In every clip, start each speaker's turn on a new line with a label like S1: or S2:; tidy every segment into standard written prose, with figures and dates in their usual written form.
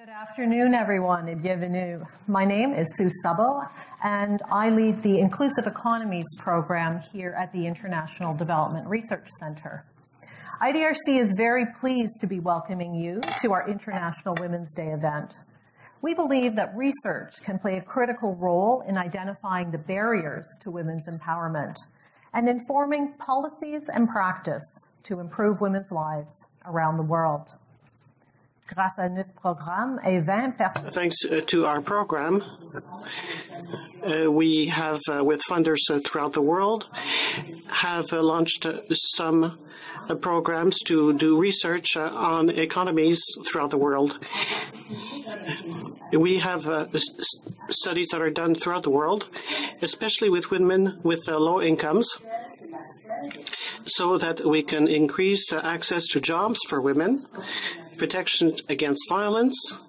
S1: Good afternoon, everyone, and bienvenue. My name is Szabo, and I lead the Inclusive Economies program here at the International Development Research Center. IDRC is very pleased to be welcoming you to our International Women's Day event. We believe that research can play a critical role in identifying the barriers to women's empowerment and informing policies and practice to improve women's lives around the world.
S2: Thanks to our program, we have, with funders throughout the world, have launched some programs to do research on economies throughout the world. We have studies that are done throughout the world, especially with women with low incomes, so that we can increase access to jobs for women, protection against violence,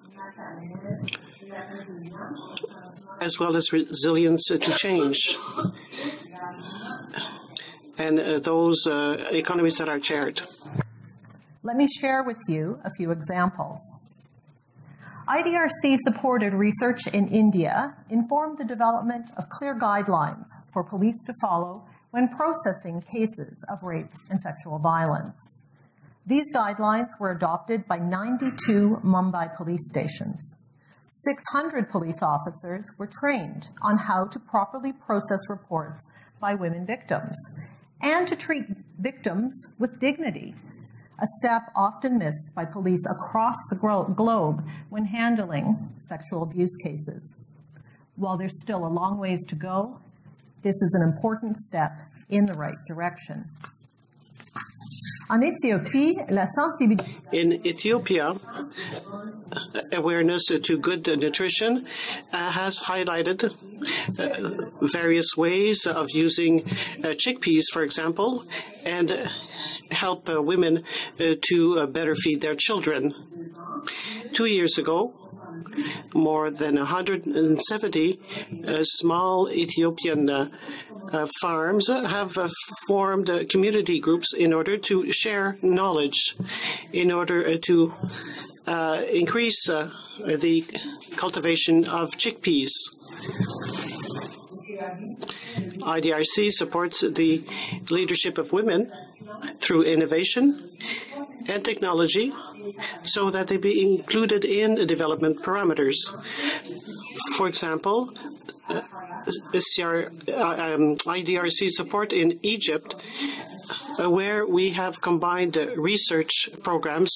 S2: as well as resilience to change, and those economies that are shared.
S1: Let me share with you a few examples. IDRC supported research in India, informed the development of clear guidelines for police to follow when processing cases of rape and sexual violence. These guidelines were adopted by 92 Mumbai police stations. 600 police officers were trained on how to properly process reports by women victims and to treat victims with dignity, a step often missed by police across the globe when handling sexual abuse cases. While there's still a long ways to go, this is an important step in the right direction.
S2: In Ethiopia, awareness to good nutrition has highlighted various ways of using chickpeas, for example, and help women to better feed their children. 2 years ago, more than 170 small Ethiopian farms have formed community groups in order to share knowledge, in order to increase the cultivation of chickpeas. IDRC supports the leadership of women through innovation and technology so that they be included in the development parameters. For example, IDRC support in Egypt, where we have combined research programs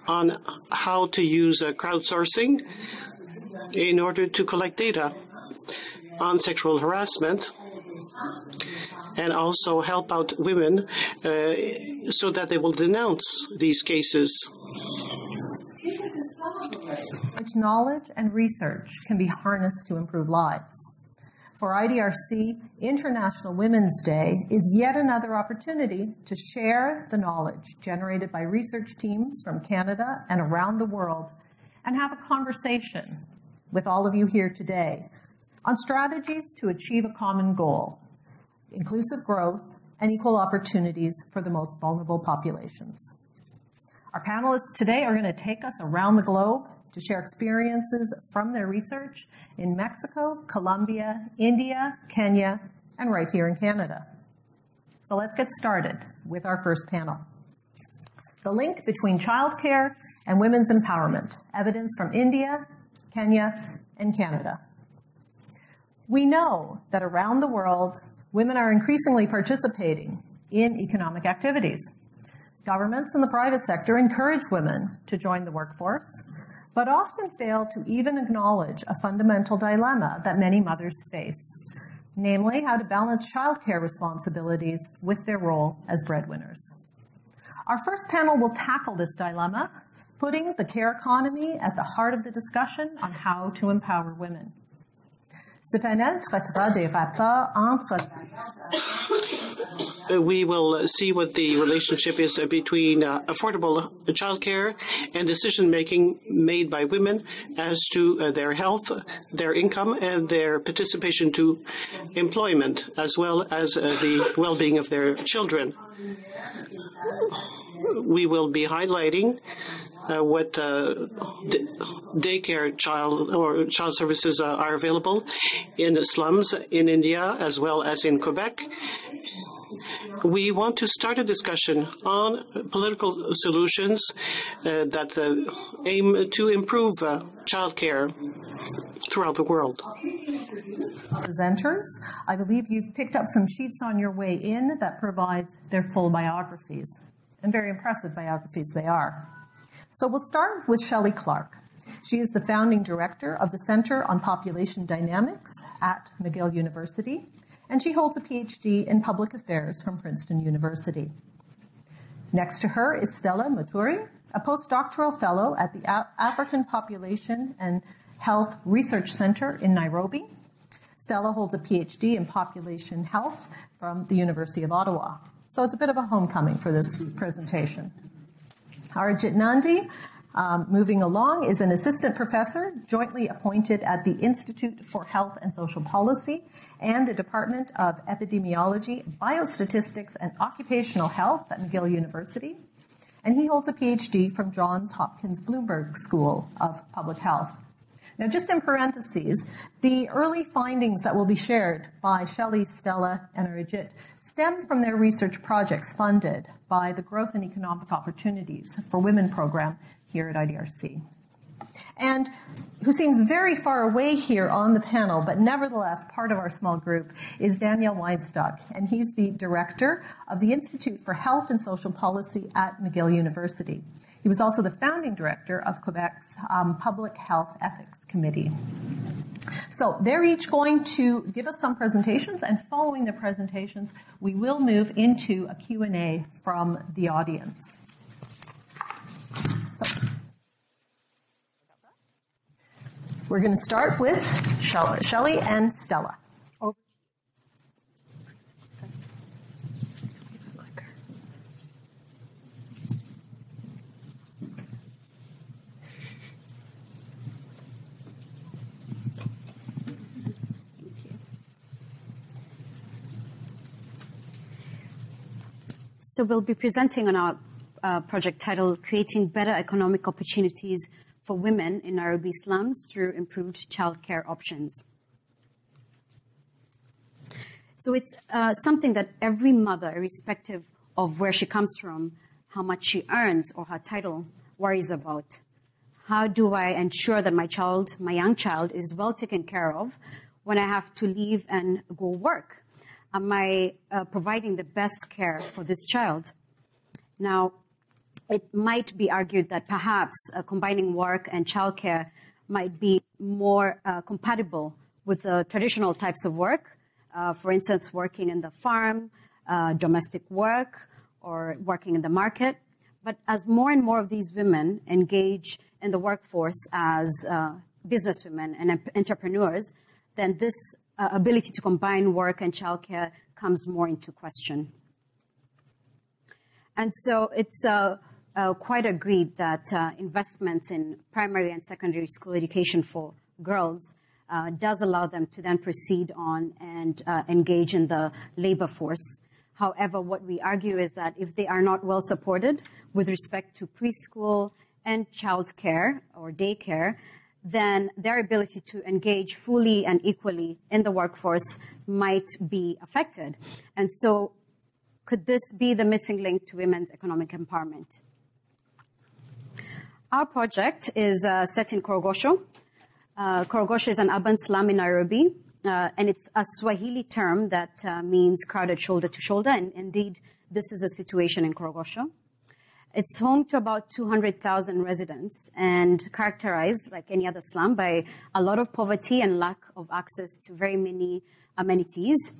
S2: on how to use crowdsourcing in order to collect data on sexual harassment and also help out women so that they will denounce these cases.
S1: Knowledge and research can be harnessed to improve lives. For IDRC, International Women's Day is yet another opportunity to share the knowledge generated by research teams from Canada and around the world and have a conversation with all of you here today on strategies to achieve a common goal: inclusive growth and equal opportunities for the most vulnerable populations. Our panelists today are going to take us around the globe to share experiences from their research in Mexico, Colombia, India, Kenya, and right here in Canada. So let's get started with our first panel. The link between childcare and women's empowerment, evidence from India, Kenya, and Canada. We know that around the world, women are increasingly participating in economic activities. Governments and the private sector encourage women to join the workforce, but often fail to even acknowledge a fundamental dilemma that many mothers face, namely how to balance childcare responsibilities with their role as breadwinners. Our first panel will tackle this dilemma, putting the care economy at the heart of the discussion on how to empower women.
S2: We will see what the relationship is between affordable childcare and decision-making made by women as to their health, their income, and their participation to employment, as well as the well-being of their children. We will be highlighting what daycare child services are available in the slums in India as well as in Quebec. We want to start a discussion on political solutions that aim to improve childcare throughout the world.
S1: Presenters, I believe you've picked up some sheets on your way in that provide their full biographies, and very impressive biographies they are. So we'll start with Shelley Clark. She is the founding director of the Center on Population Dynamics at McGill University, and she holds a PhD in public affairs from Princeton University. Next to her is Stella Muthuri, a postdoctoral fellow at the African Population and Health Research Center in Nairobi. Stella holds a PhD in population health from the University of Ottawa. So it's a bit of a homecoming for this presentation. Arijit Nandi, moving along, is an assistant professor jointly appointed at the Institute for Health and Social Policy and the Department of Epidemiology, Biostatistics, and Occupational Health at McGill University. And he holds a PhD from Johns Hopkins Bloomberg School of Public Health. Now, just in parentheses, the early findings that will be shared by Shelley, Stella, and Arijit stem from their research projects funded by the Growth and Economic Opportunities for Women program here at IDRC. And who seems very far away here on the panel, but nevertheless part of our small group, is Daniel Weinstock, and he's the director of the Institute for Health and Social Policy at McGill University. He was also the founding director of Quebec's Public Health Ethics Committee. So they're each going to give us some presentations, and following the presentations, we will move into a Q&A from the audience. So we're going to start with Shelley and Stella. Over.
S3: So we'll be presenting on our project titled Creating Better Economic Opportunities for Women in Nairobi Slums Through Improved Childcare Options. So it's something that every mother, irrespective of where she comes from, how much she earns, or her title, worries about. How do I ensure that my young child, is well taken care of when I have to leave and go work? Am I providing the best care for this child? Now, it might be argued that perhaps combining work and childcare might be more compatible with the traditional types of work, for instance, working in the farm, domestic work, or working in the market. But as more and more of these women engage in the workforce as businesswomen and entrepreneurs, then this ability to combine work and childcare comes more into question. And so it's quite agreed that investments in primary and secondary school education for girls does allow them to then proceed on and engage in the labor force. However, what we argue is that if they are not well supported with respect to preschool and childcare or daycare, then their ability to engage fully and equally in the workforce might be affected. And so could this be the missing link to women's economic empowerment? Our project is set in Korogosho. Korogosho is an urban slum in Nairobi, and it's a Swahili term that means crowded shoulder to shoulder, and indeed this is a situation in Korogosho. It's home to about 200,000 residents and characterized, like any other slum, by a lot of poverty and lack of access to very many amenities.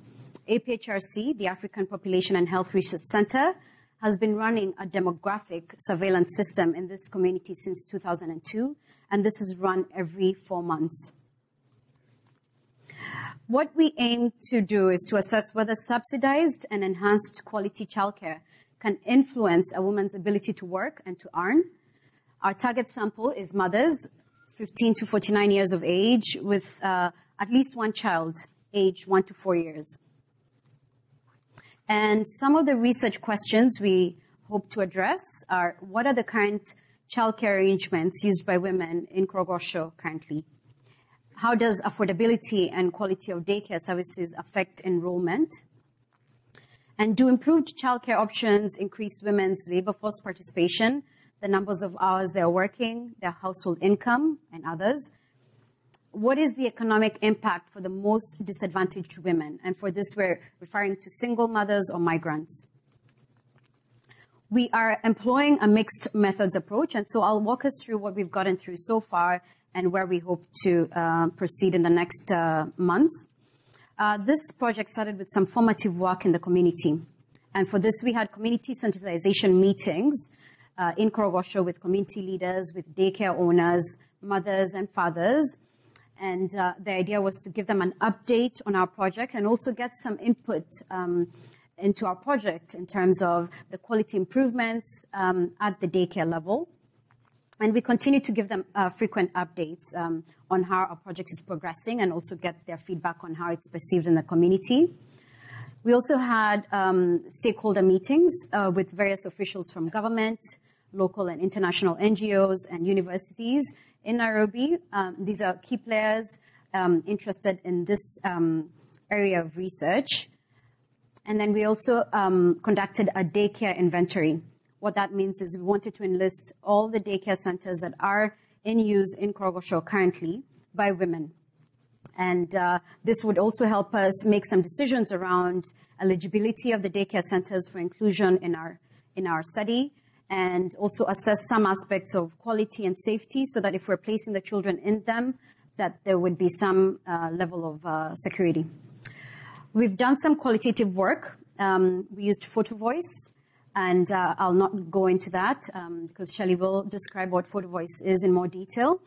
S3: APHRC, the African Population and Health Research Center, has been running a demographic surveillance system in this community since 2002, and this is run every 4 months. What we aim to do is to assess whether subsidized and enhanced quality childcare can influence a woman's ability to work and to earn. Our target sample is mothers 15 to 49 years of age with at least one child aged 1 to 4 years. And some of the research questions we hope to address are, what are the current childcare arrangements used by women in Krogosho currently? How does affordability and quality of daycare services affect enrollment? And do improved childcare options increase women's labor force participation, the numbers of hours they're working, their household income, and others? What is the economic impact for the most disadvantaged women? And for this, we're referring to single mothers or migrants. We are employing a mixed methods approach, and so I'll walk us through what we've gotten through so far and where we hope to proceed in the next months. This project started with some formative work in the community. And for this, we had community sensitization meetings in Krogosho with community leaders, with daycare owners, mothers and fathers. And the idea was to give them an update on our project and also get some input into our project in terms of the quality improvements at the daycare level. And we continue to give them frequent updates on how our project is progressing and also get their feedback on how it's perceived in the community. We also had stakeholder meetings with various officials from government, local and international NGOs and universities in Nairobi. These are key players interested in this area of research. And then we also conducted a daycare inventory. What that means is we wanted to enlist all the daycare centers that are in use in Krogosho currently by women. And this would also help us make some decisions around eligibility of the daycare centers for inclusion in our study, and also assess some aspects of quality and safety so that if we're placing the children in them, that there would be some level of security. We've done some qualitative work. We used photo voice, and I'll not go into that because Shelley will describe what photo voice is in more detail.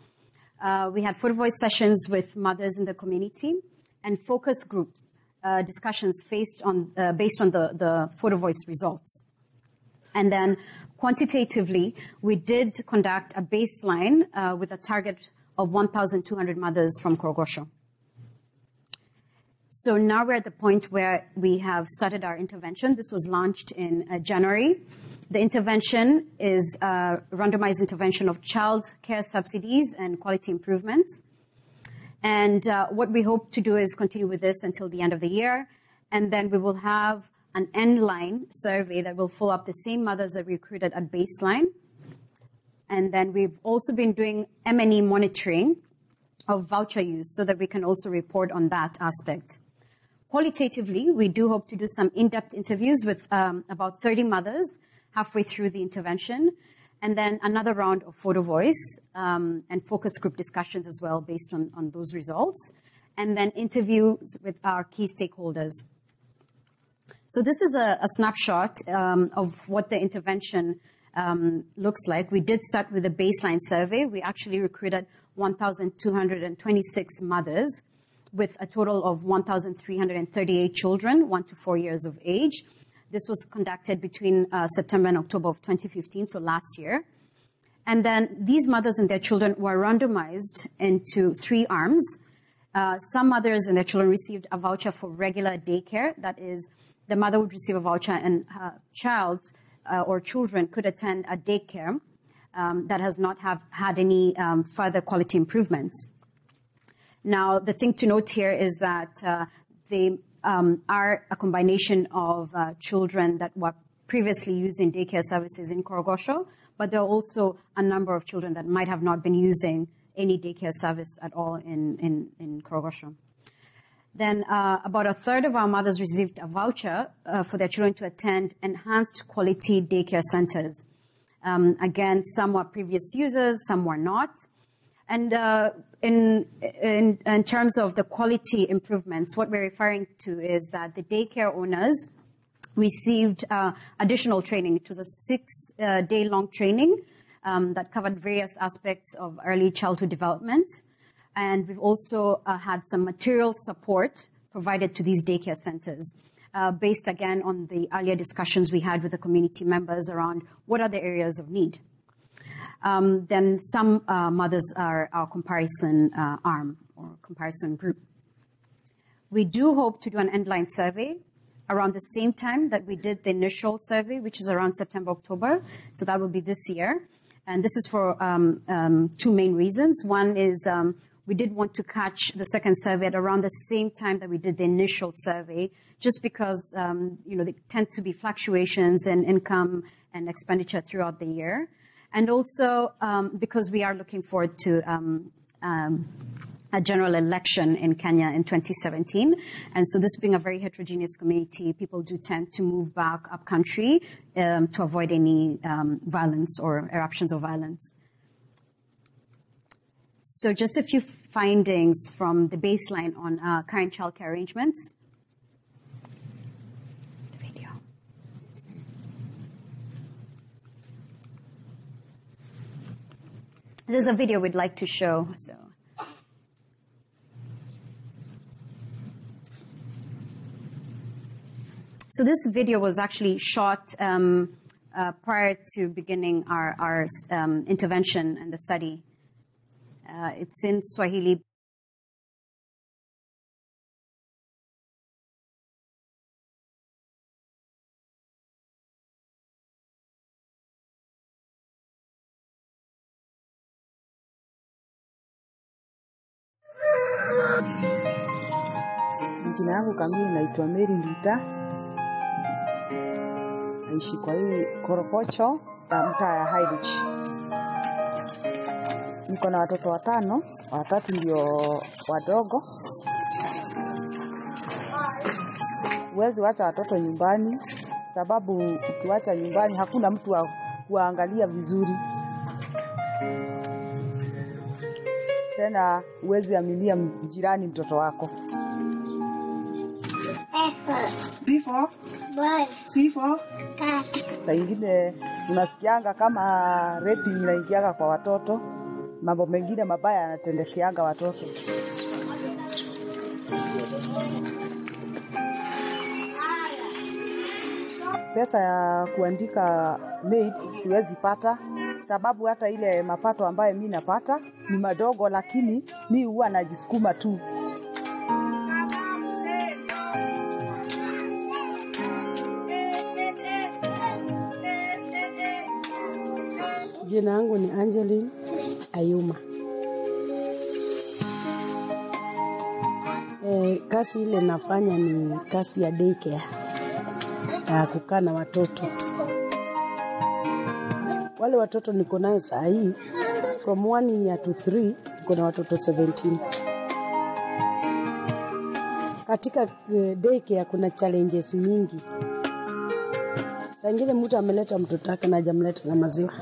S3: We had photo voice sessions with mothers in the community and focus group discussions based on the photo voice results. And then quantitatively, we did conduct a baseline with a target of 1,200 mothers from Krogosho. So now we're at the point where we have started our intervention. This was launched in January. The intervention is a randomized intervention of child care subsidies and quality improvements. And what we hope to do is continue with this until the end of the year. And then we will have an end-line survey that will follow up the same mothers that we recruited at baseline. And then we've also been doing M&E monitoring of voucher use so that we can also report on that aspect. Qualitatively, we do hope to do some in-depth interviews with about 30 mothers halfway through the intervention, and then another round of photo voice and focus group discussions as well based on those results, and then interviews with our key stakeholders. So this is a snapshot of what the intervention looks like. We did start with a baseline survey. We actually recruited 1,226 mothers with a total of 1,338 children, 1 to 4 years of age. This was conducted between September and October of 2015, so last year. And then these mothers and their children were randomized into 3 arms. Some mothers and their children received a voucher for regular daycare. That is, the mother would receive a voucher and her child or children could attend a daycare that has not had any further quality improvements. Now, the thing to note here is that they are a combination of children that were previously used in daycare services in Krogosho, but there are also a number of children that might have not been using any daycare service at all in Krogosho. Then about a third of our mothers received a voucher for their children to attend enhanced quality daycare centers. Again, some were previous users, some were not. And in terms of the quality improvements, what we're referring to is that the daycare owners received additional training. It was a 6-day-long training that covered various aspects of early childhood development. And we've also had some material support provided to these daycare centers, based again on the earlier discussions we had with the community members around what are the areas of need. Then some mothers are our comparison arm or comparison group. We do hope to do an end-line survey around the same time that we did the initial survey, which is around September, October. So that will be this year. And this is for two main reasons. One is we did want to catch the second survey at around the same time that we did the initial survey, just because there tend to be fluctuations in income and expenditure throughout the year. And also because we are looking forward to a general election in Kenya in 2017. And so this being a very heterogeneous community, people do tend to move back up country to avoid any violence or eruptions of violence. So just a few findings from the baseline on current childcare arrangements. The video. There's a video we'd like to show. So this video was actually shot prior to beginning our intervention and the study. It's in Swahili.
S4: Jina yangu kamili naitwa Mary Lita. Naishi kwa hii korokocho ya mtaa ya Highridge. Niko na watoto 5, 3 ndio wadogo. Huwezi wacha watoto nyumbani, sababu ukiwacha nyumbani hakuna mtu wa kuangalia vizuri. Tena huwezi aminia jirani mtoto wako. Before? C4? Saa ingine unasikianga kama rape inaingianga kwa watoto. Mambo mengine mabaya yanatendekeanga watoto. Pesa ya kuandika maid siwezi pata, sababu hata ile mapato ambayo mimi napata ni madogo, lakini mimi huwa najisukuma tu.
S5: Jina yangu ni Angeline Ayuma. Kazi ile nafanya ni kazi ya daycare, kukaa na watoto. Wale watoto niko nayo saa hii from 1 year to 3, niko na watoto 17. Katika daycare kuna challenges mingi. Saa ingine mtu ameleta mtoto wake na hajamleta na maziwa.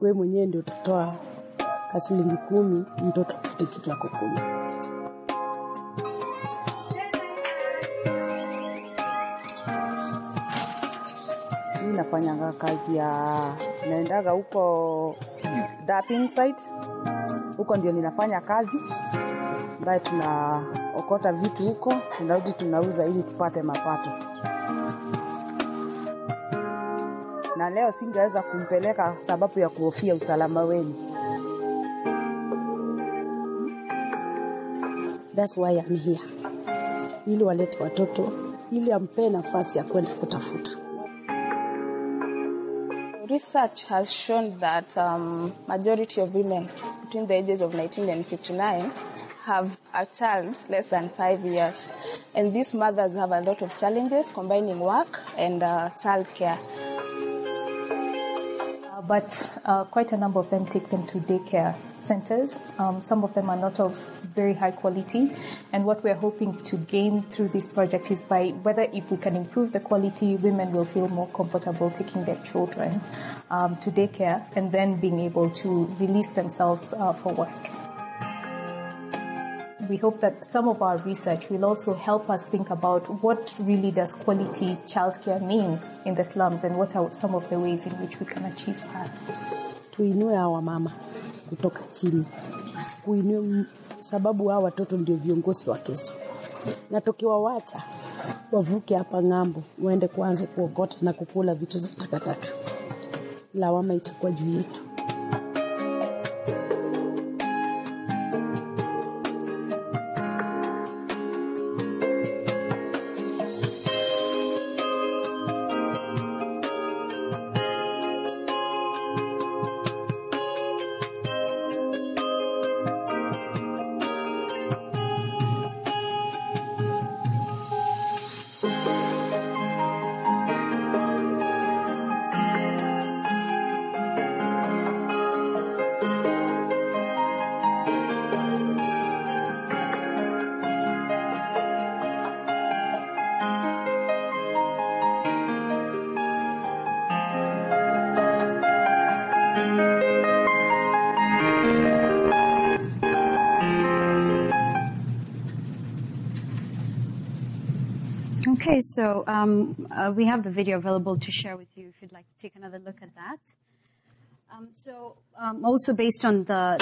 S5: Wewe mwenyewe ndio utatoa shilingi 10, mtoto apate kitu yako 10.
S4: Mimi nafanya kazi ya naendaga huko dumping site. Huko ndio ninafanya kazi. Ambaye tunaokota vitu huko, tunarudi tunauza ili tupate mapato. Na leo singeweza kumpeleka sababu ya kuhofia usalama wenu.
S5: That's why I'm here. Ili walete watoto, ili ampe nafasi ya kwenda kutafuta.
S6: Research has shown that majority of women between the ages of 19 and 59 have a child less than 5 years. And these mothers have a lot of challenges combining work and childcare.
S7: But quite a number of them take them to daycare centers. Some of them are not of very high quality. And what we're hoping to gain through this project is by whether if we can improve the quality, women will feel more comfortable taking their children to daycare and then being able to release themselves for work. We hope that some of our research will also help us think about what really does quality childcare mean in the slums and what are some of the ways in which we can achieve that.
S5: Tuinue hawa mama kutoka chini. Kuinue sababu hawa watoto ndio viongozi wa kesho. Na tukiwawacha wavuke hapa ng'ambo, waende kuanza kuokota na kukula vitu za takataka. Lawama itakuwa juu yetu.
S3: Okay, so we have the video available to share with you if you'd like to take another look at that. Also based on the...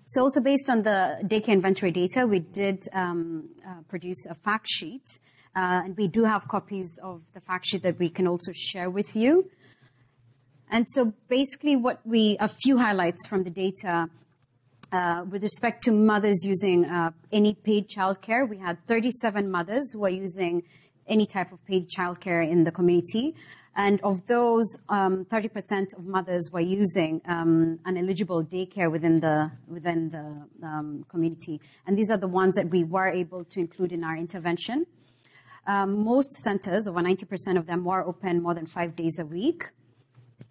S3: So also based on the daycare inventory data, we did produce a fact sheet. And we do have copies of the fact sheet that we can also share with you. And so basically a few highlights from the data with respect to mothers using any paid childcare. We had 37 mothers who are using any type of paid childcare in the community. And of those, 30% of mothers were using an eligible daycare within the community. And these are the ones that we were able to include in our intervention. Most centers, over 90% of them, were open more than 5 days a week.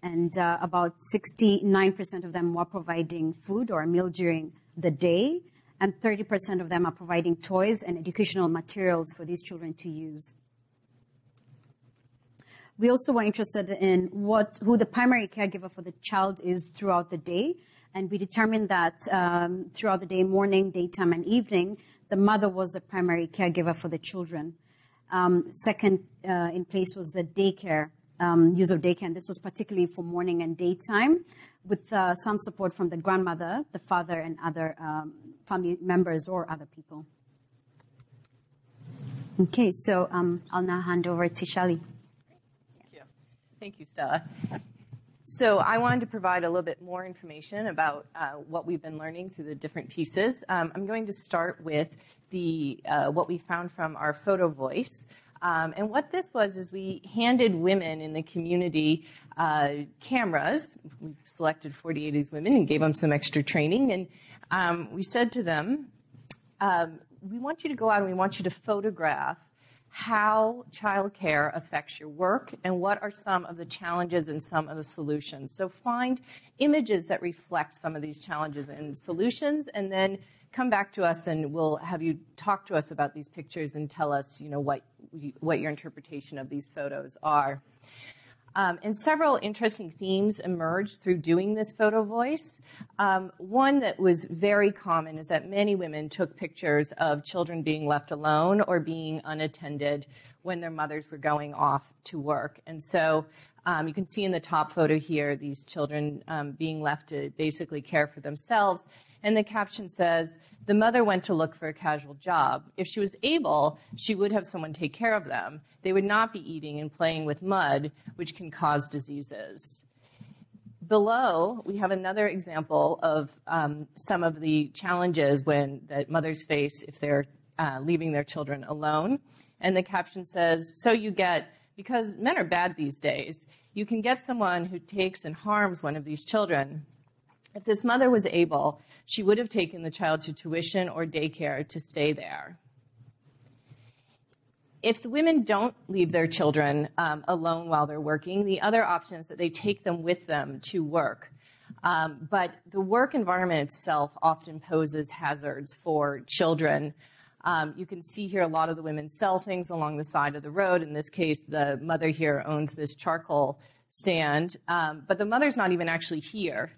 S3: And about 69% of them were providing food or a meal during the day. And 30% of them are providing toys and educational materials for these children to use. We also were interested in who the primary caregiver for the child is throughout the day. And we determined that throughout the day, morning, daytime, and evening, the mother was the primary caregiver for the children. Second in place was the daycare, use of daycare. And this was particularly for morning and daytime, with some support from the grandmother, the father, and other family members or other people. Okay, so I'll now hand over to Shelley.
S8: Thank you, Stella. So I wanted to provide a little bit more information about what we've been learning through the different pieces. I'm going to start with what we found from our photo voice. And what this was is we handed women in the community cameras. We selected 48 of these women and gave them some extra training. And we said to them, we want you to go out and we want you to photograph how childcare affects your work and what are some of the challenges and some of the solutions. So find images that reflect some of these challenges and solutions, and then come back to us and we'll have you talk to us about these pictures and tell us, what your interpretation of these photos are. And several interesting themes emerged through doing this photo voice. One that was very common is that many women took pictures of children being left alone or being unattended when their mothers were going off to work. And so you can see in the top photo here these children being left to basically care for themselves. And the caption says, "The mother went to look for a casual job. If she was able, she would have someone take care of them. They would not be eating and playing with mud, which can cause diseases." Below, we have another example of some of the challenges that mothers face if they're leaving their children alone. And the caption says, because men are bad these days, you can get someone who takes and harms one of these children. If this mother was able, she would have taken the child to tuition or daycare to stay there. If the women don't leave their children alone while they're working, the other option is that they take them with them to work. But the work environment itself often poses hazards for children. You can see here a lot of the women sell things along the side of the road. In this case, the mother here owns this charcoal stand, but the mother's not even actually here.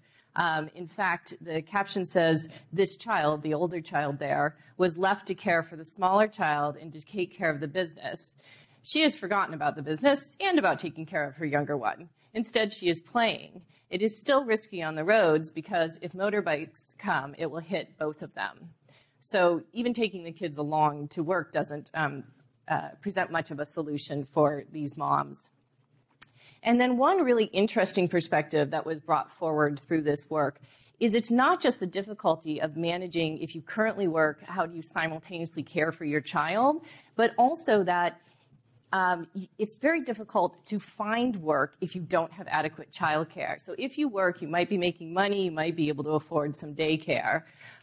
S8: In fact, the caption says, this child, the older child there, was left to care for the smaller child and to take care of the business. She has forgotten about the business and about taking care of her younger one. Instead, she is playing. It is still risky on the roads because if motorbikes come, it will hit both of them. So even taking the kids along to work doesn't present much of a solution for these moms. And then one really interesting perspective that was brought forward through this work is it's not just the difficulty of managing, if you currently work, how do you simultaneously care for your child, but also that it's very difficult to find work if you don't have adequate childcare. So if you work, you might be making money, you might be able to afford some daycare.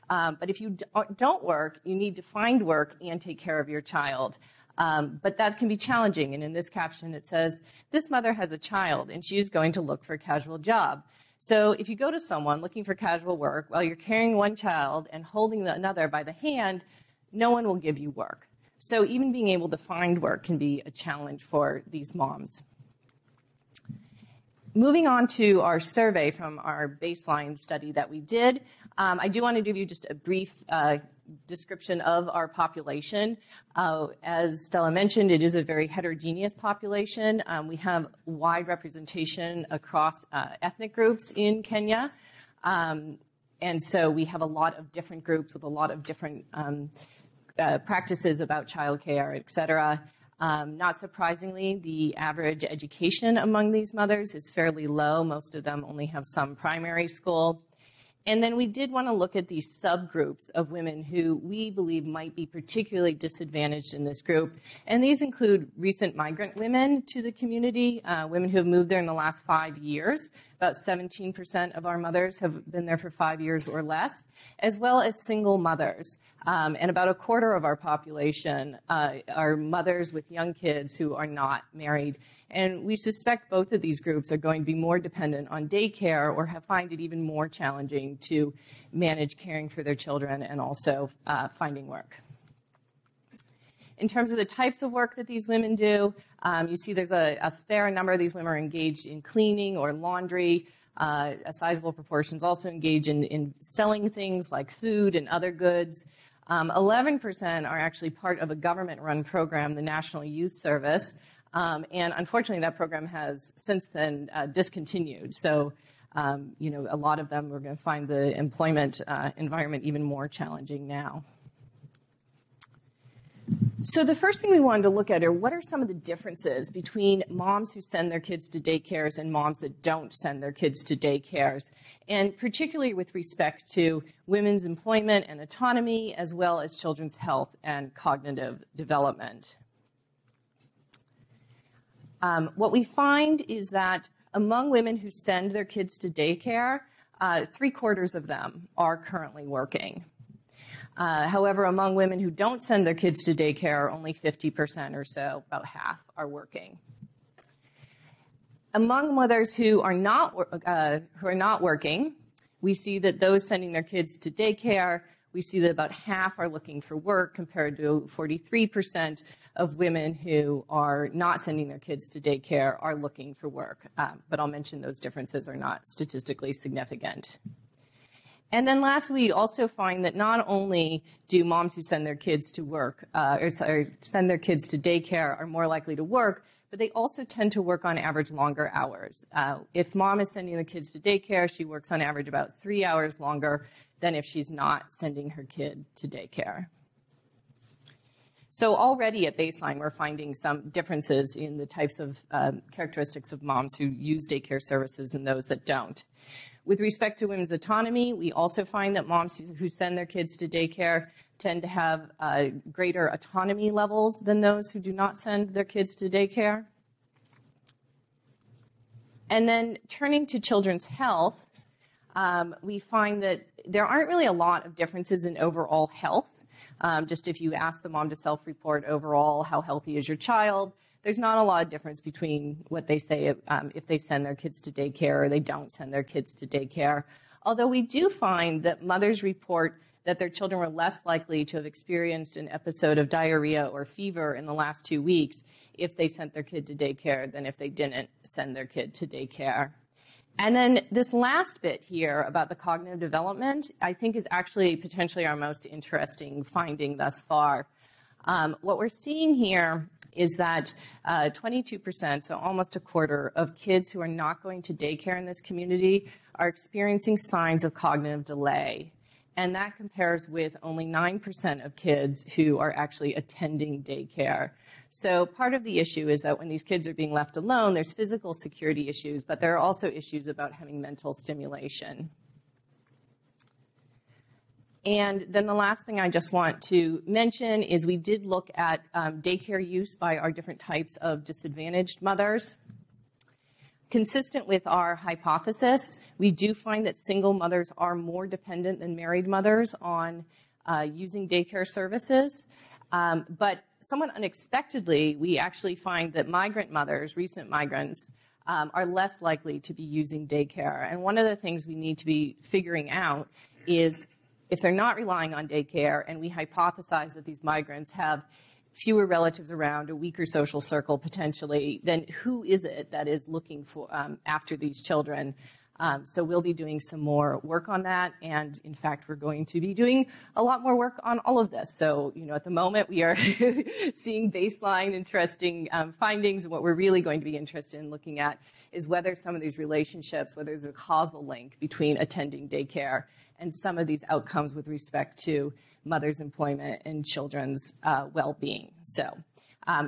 S8: But if you don't work, you need to find work and take care of your child. But that can be challenging. And in this caption, it says, this mother has a child and she is going to look for a casual job. So if you go to someone looking for casual work while you're carrying one child and holding another by the hand, no one will give you work. So even being able to find work can be a challenge for these moms. Moving on to our survey from our baseline study that we did, I do want to give you just a brief description of our population. As Stella mentioned, it is a very heterogeneous population. We have wide representation across ethnic groups in Kenya. And so we have a lot of different groups with a lot of different practices about childcare, et cetera. Not surprisingly, the average education among these mothers is fairly low. Most of them only have some primary school. And then we did want to look at these subgroups of women who we believe might be particularly disadvantaged in this group. And these include recent migrant women to the community, women who have moved there in the last 5 years. About 17% of our mothers have been there for 5 years or less, as well as single mothers. And about a quarter of our population are mothers with young kids who are not married. And we suspect both of these groups are going to be more dependent on daycare or find it even more challenging to manage caring for their children and also finding work. In terms of the types of work that these women do, you see there's a fair number of these women are engaged in cleaning or laundry. A sizable proportion is also engaged in selling things like food and other goods. 11% are actually part of a government-run program, the National Youth Service. And unfortunately, that program has since then discontinued. So, a lot of them are going to find the employment environment even more challenging now. So the first thing we wanted to look at are what are some of the differences between moms who send their kids to daycares and moms that don't send their kids to daycares, and particularly with respect to women's employment and autonomy, as well as children's health and cognitive development. What we find is that among women who send their kids to daycare, 3/4 of them are currently working. However, among women who don't send their kids to daycare, only 50% or so, about half, are working. Among mothers who are not working, we see that those sending their kids to daycare, we see that about half are looking for work compared to 43% of women who are not sending their kids to daycare are looking for work. But I'll mention those differences are not statistically significant. And then lastly, we also find that not only do moms who send their kids to work, or send their kids to daycare are more likely to work, but they also tend to work on average longer hours. If mom is sending the kids to daycare, she works on average about 3 hours longer than if she's not sending her kid to daycare. So already at baseline, we're finding some differences in the types of characteristics of moms who use daycare services and those that don't. With respect to women's autonomy, we also find that moms who send their kids to daycare tend to have greater autonomy levels than those who do not send their kids to daycare. And then turning to children's health, we find that there aren't really a lot of differences in overall health. Just if you ask the mom to self-report overall, how healthy is your child, there's not a lot of difference between what they say if they send their kids to daycare or they don't send their kids to daycare. Although we do find that mothers report that their children were less likely to have experienced an episode of diarrhea or fever in the last 2 weeks if they sent their kid to daycare than if they didn't send their kid to daycare. And then this last bit here about the cognitive development, I think is actually potentially our most interesting finding thus far. What we're seeing here is that 22%, so almost a quarter, of kids who are not going to daycare in this community are experiencing signs of cognitive delay. And that compares with only 9% of kids who are actually attending daycare. So part of the issue is that when these kids are being left alone, there's physical security issues, but there are also issues about having mental stimulation. And then the last thing I just want to mention is we did look at daycare use by our different types of disadvantaged mothers. Consistent with our hypothesis, we do find that single mothers are more dependent than married mothers on using daycare services. But somewhat unexpectedly, we actually find that migrant mothers, recent migrants, are less likely to be using daycare. And one of the things we need to be figuring out is if they're not relying on daycare, and we hypothesize that these migrants have fewer relatives around, a weaker social circle potentially, then who is it that is looking for after these children? So we'll be doing some more work on that, and in fact, we're going to be doing a lot more work on all of this. So, at the moment, we are seeing baseline interesting findings, and what we're really going to be interested in looking at is whether some of these relationships, whether there's a causal link between attending daycare and some of these outcomes with respect to mothers' employment and children's well-being. So.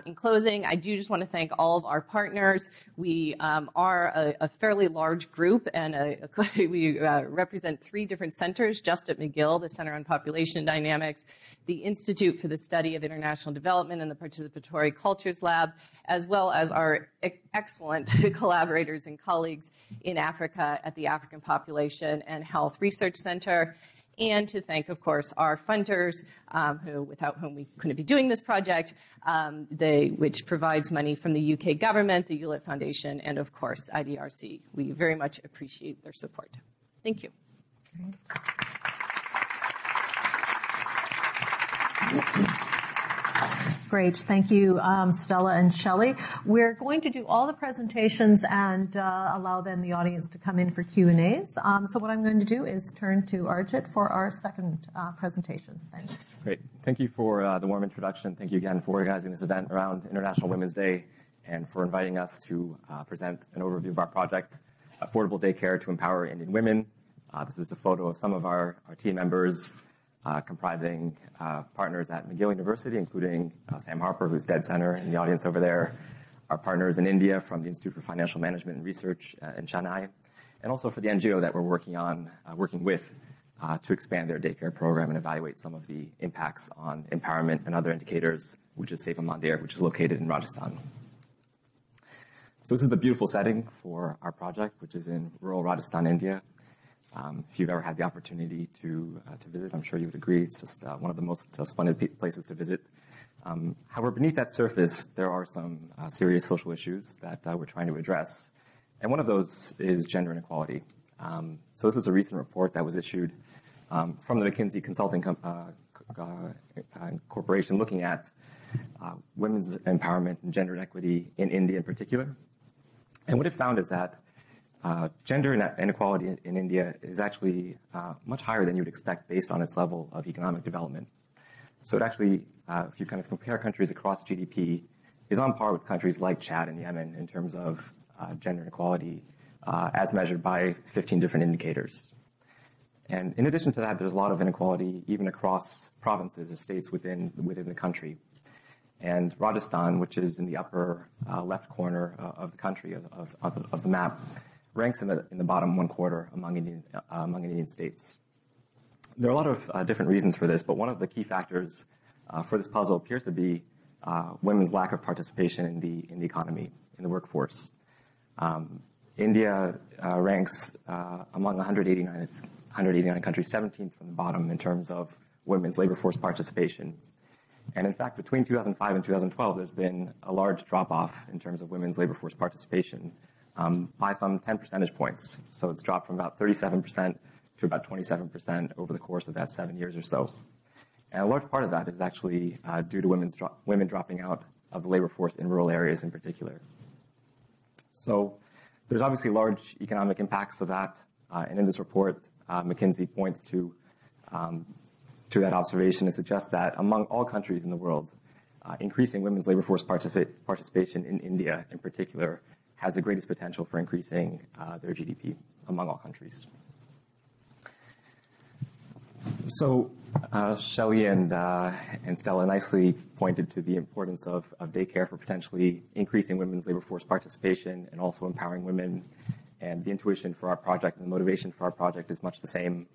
S8: In closing, I do just want to thank all of our partners. We are a fairly large group, and we represent 3 different centers just at McGill, the Center on Population Dynamics, the Institute for the Study of International Development, and the Participatory Cultures Lab, as well as our excellent collaborators and colleagues in Africa at the African Population and Health Research Center. And to thank, of course, our funders, without whom we couldn't be doing this project, which provides money from the UK government, the Hewlett Foundation, and, of course, IDRC. We very much appreciate their support. Thank you.
S1: Great. Thank you, Stella and Shelley. We're going to do all the presentations and allow then the audience to come in for Q&As. So what I'm going to do is turn to Arijit for our second presentation. Thanks.
S9: Great. Thank you for the warm introduction. Thank you again for organizing this event around International Women's Day and for inviting us to present an overview of our project, Affordable Daycare to Empower Indian Women. This is a photo of some of our team members comprising partners at McGill University, including Sam Harper, who's dead center in the audience over there, our partners in India from the Institute for Financial Management and Research in Chennai, and also for the NGO that we're working with to expand their daycare program and evaluate some of the impacts on empowerment and other indicators, which is Szabo, which is located in Rajasthan. So this is the beautiful setting for our project, which is in rural Rajasthan, India. If you've ever had the opportunity to visit, I'm sure you would agree it's just one of the most splendid places to visit. However, beneath that surface, there are some serious social issues that we're trying to address. And one of those is gender inequality. So this is a recent report that was issued from the McKinsey Consulting Corporation looking at women's empowerment and gender inequity in India in particular. And what it found is that gender inequality in India is actually much higher than you would expect based on its level of economic development. So it actually, if you kind of compare countries across GDP, is on par with countries like Chad and Yemen in terms of gender inequality as measured by 15 different indicators. And in addition to that, there's a lot of inequality even across provinces or states within the country. And Rajasthan, which is in the upper left corner of the country, of the map, ranks in the bottom 1/4 among Indian states. There are a lot of different reasons for this, but one of the key factors for this puzzle appears to be women's lack of participation in the economy, in the workforce. India ranks among 189 countries, 17th from the bottom in terms of women's labor force participation. And in fact, between 2005 and 2012, there's been a large drop-off in terms of women's labor force participation by some 10 percentage points. So it's dropped from about 37% to about 27% over the course of that 7 years or so. And a large part of that is actually due to women dropping out of the labor force in rural areas in particular. So there's obviously large economic impacts of that. And in this report, McKinsey points to that observation and suggests that among all countries in the world, increasing women's labor force participation in India in particular has the greatest potential for increasing their GDP among all countries. So Shelley and Stella nicely pointed to the importance of daycare for potentially increasing women's labor force participation and also empowering women. And the intuition for our project and the motivation for our project is much the same.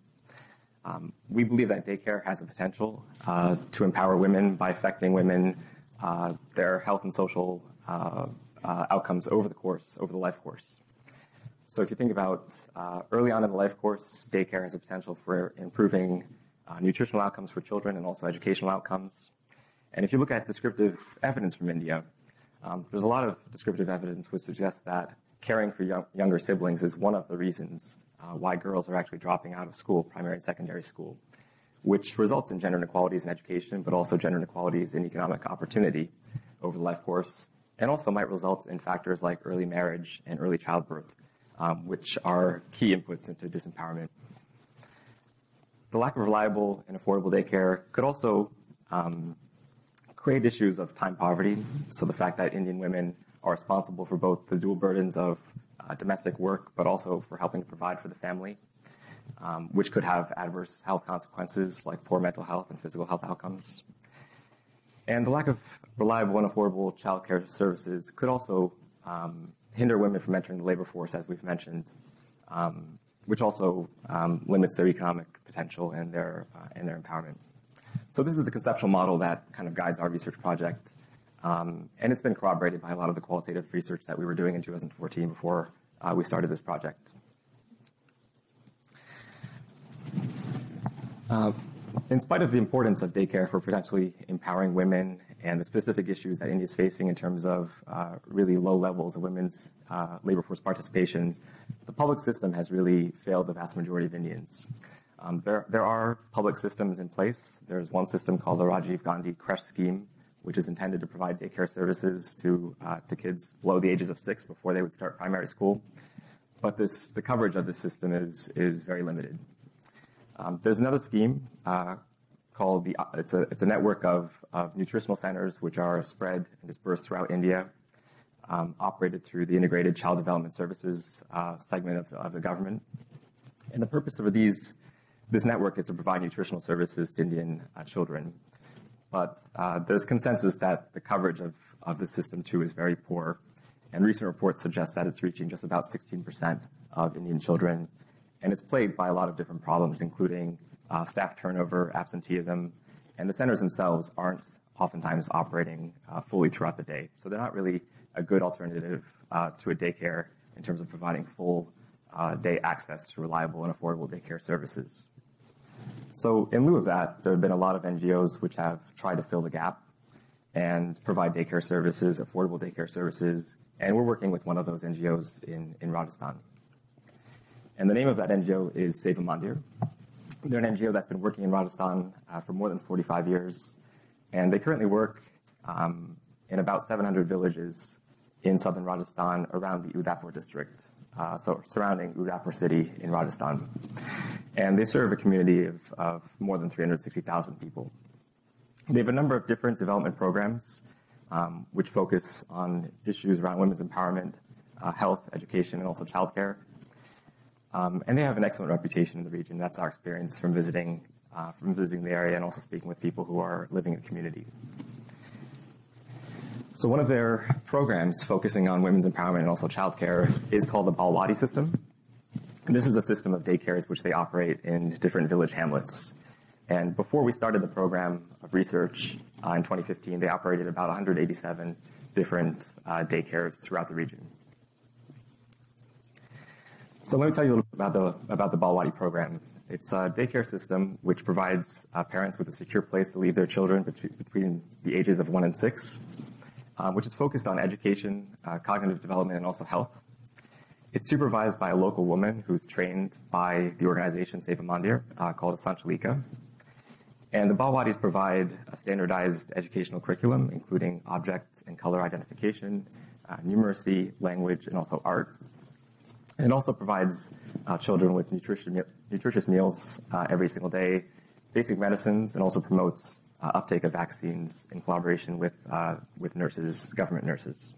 S9: We believe that daycare has the potential to empower women by affecting women, their health and social outcomes over the life course. So if you think about early on in the life course, daycare has the potential for improving nutritional outcomes for children and also educational outcomes. And if you look at descriptive evidence from India, there's a lot of descriptive evidence which suggests that caring for younger siblings is one of the reasons why girls are actually dropping out of school, primary and secondary school, which results in gender inequalities in education, but also gender inequalities in economic opportunity over the life course, and also might result in factors like early marriage and early childbirth, which are key inputs into disempowerment. The lack of reliable and affordable daycare could also create issues of time poverty. So the fact that Indian women are responsible for both the dual burdens of domestic work, but also for helping to provide for the family, which could have adverse health consequences like poor mental health and physical health outcomes. And the lack of reliable and affordable childcare services could also hinder women from entering the labor force, as we've mentioned, which also limits their economic potential and their empowerment. So this is the conceptual model that kind of guides our research project, and it's been corroborated by a lot of the qualitative research that we were doing in 2014 before we started this project. In spite of the importance of daycare for potentially empowering women and the specific issues that India is facing in terms of really low levels of women's labor force participation, the public system has really failed the vast majority of Indians. There are public systems in place. There's one system called the Rajiv Gandhi Creche Scheme, which is intended to provide daycare services to kids below the ages of 6 before they would start primary school. But the coverage of this system is very limited. There's another scheme called it's a network of nutritional centers which are spread and dispersed throughout India, operated through the Integrated Child Development Services segment of the government. And the purpose of this network is to provide nutritional services to Indian children. But there's consensus that the coverage of the system too is very poor, and recent reports suggest that it's reaching just about 16% of Indian children. And it's plagued by a lot of different problems, including staff turnover, absenteeism, and the centers themselves aren't oftentimes operating fully throughout the day. So they're not really a good alternative to a daycare in terms of providing full day access to reliable and affordable daycare services. So in lieu of that, there have been a lot of NGOs which have tried to fill the gap and provide daycare services, affordable daycare services, and we're working with one of those NGOs in Rajasthan. And the name of that NGO is Szabo Mandir. They're an NGO that's been working in Rajasthan for more than 45 years, and they currently work in about 700 villages in southern Rajasthan around the Udaipur district, so surrounding Udaipur city in Rajasthan. And they serve a community of more than 360,000 people. They have a number of different development programs which focus on issues around women's empowerment, health, education, and also childcare. And they have an excellent reputation in the region. That's our experience from visiting the area and also speaking with people who are living in the community. So one of their programs focusing on women's empowerment and also childcare is called the Balwadi system. And this is a system of daycares which they operate in different village hamlets. And before we started the program of research in 2015, they operated about 187 different daycares throughout the region. So let me tell you a little bit about the Balwadi program. It's a daycare system which provides parents with a secure place to leave their children between the ages of 1 and 6, which is focused on education, cognitive development, and also health. It's supervised by a local woman who's trained by the organization Szabo Mandir called Sanchalika. And the Balwadis provide a standardized educational curriculum, including object and color identification, numeracy, language, and also art. And it also provides children with nutritious meals every single day, basic medicines, and also promotes uptake of vaccines in collaboration with nurses, government nurses.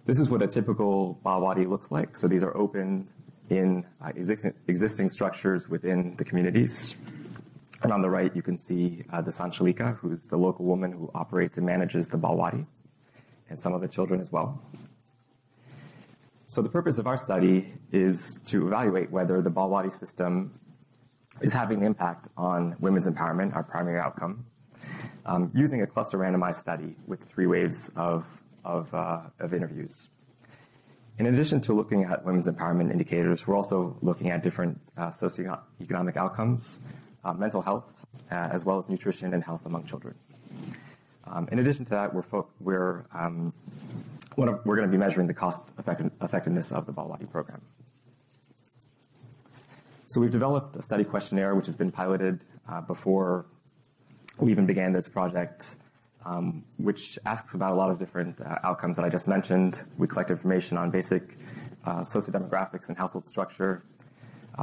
S9: This is what a typical Balwadi looks like. So these are open in existing structures within the communities. And on the right, you can see the Sanchalika, who's the local woman who operates and manages the Balwadi, and some of the children as well. So the purpose of our study is to evaluate whether the Balwadi system is having an impact on women's empowerment, our primary outcome, using a cluster randomized study with 3 waves of interviews. In addition to looking at women's empowerment indicators, we're also looking at different socioeconomic outcomes, mental health, as well as nutrition and health among children. In addition to that, we're going to be measuring the cost effectiveness of the Balwadi program. So we've developed a study questionnaire which has been piloted before we even began this project, which asks about a lot of different outcomes that I just mentioned. We collect information on basic sociodemographics and household structure.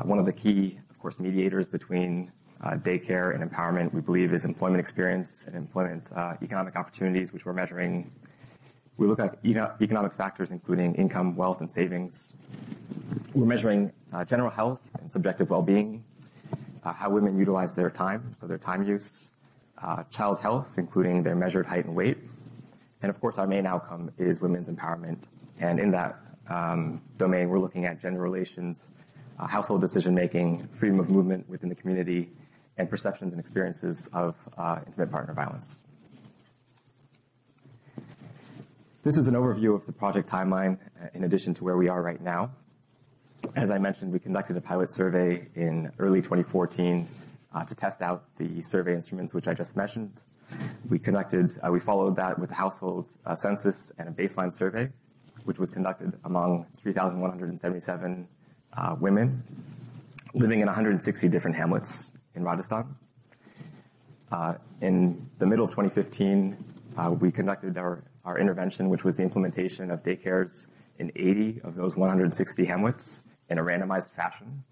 S9: One of the key, of course, mediators between daycare and empowerment, we believe, is employment experience and employment economic opportunities, which we're measuring. We look at economic factors, including income, wealth, and savings. We're measuring general health and subjective well-being, how women utilize their time, so their time use, child health, including their measured height and weight. And of course, our main outcome is women's empowerment. And in that domain, we're looking at gender relations, household decision-making, freedom of movement within the community, and perceptions and experiences of intimate partner violence. This is an overview of the project timeline in addition to where we are right now. As I mentioned, we conducted a pilot survey in early 2014 to test out the survey instruments which I just mentioned. We followed that with a household census and a baseline survey, which was conducted among 3,177 women living in 160 different hamlets in Rajasthan. In the middle of 2015, we conducted our intervention, which was the implementation of daycares in 80 of those 160 hamlets in a randomized fashion.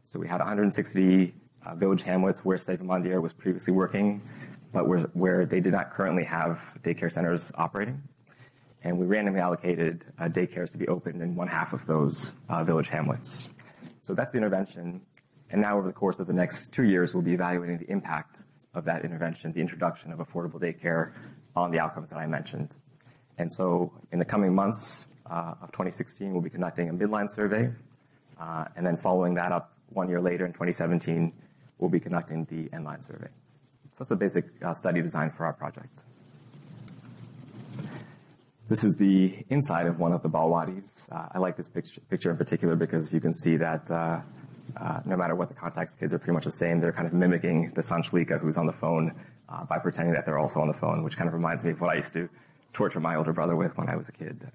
S9: So we had 160 village hamlets where Szabo Mandir was previously working, but where they did not currently have daycare centers operating. And we randomly allocated daycares to be opened in one half of those village hamlets. So that's the intervention. And now over the course of the next 2 years, we'll be evaluating the impact of that intervention, the introduction of affordable daycare, on the outcomes that I mentioned. And so in the coming months of 2016, we'll be conducting a midline survey. And then following that up 1 year later in 2017, we'll be conducting the endline survey. So that's the basic study design for our project. This is the inside of one of the balwadis. I like this picture in particular because you can see that no matter what the context, kids are pretty much the same. They're kind of mimicking the Sanchlika who's on the phone by pretending that they're also on the phone, which kind of reminds me of what I used to torture my older brother with when I was a kid.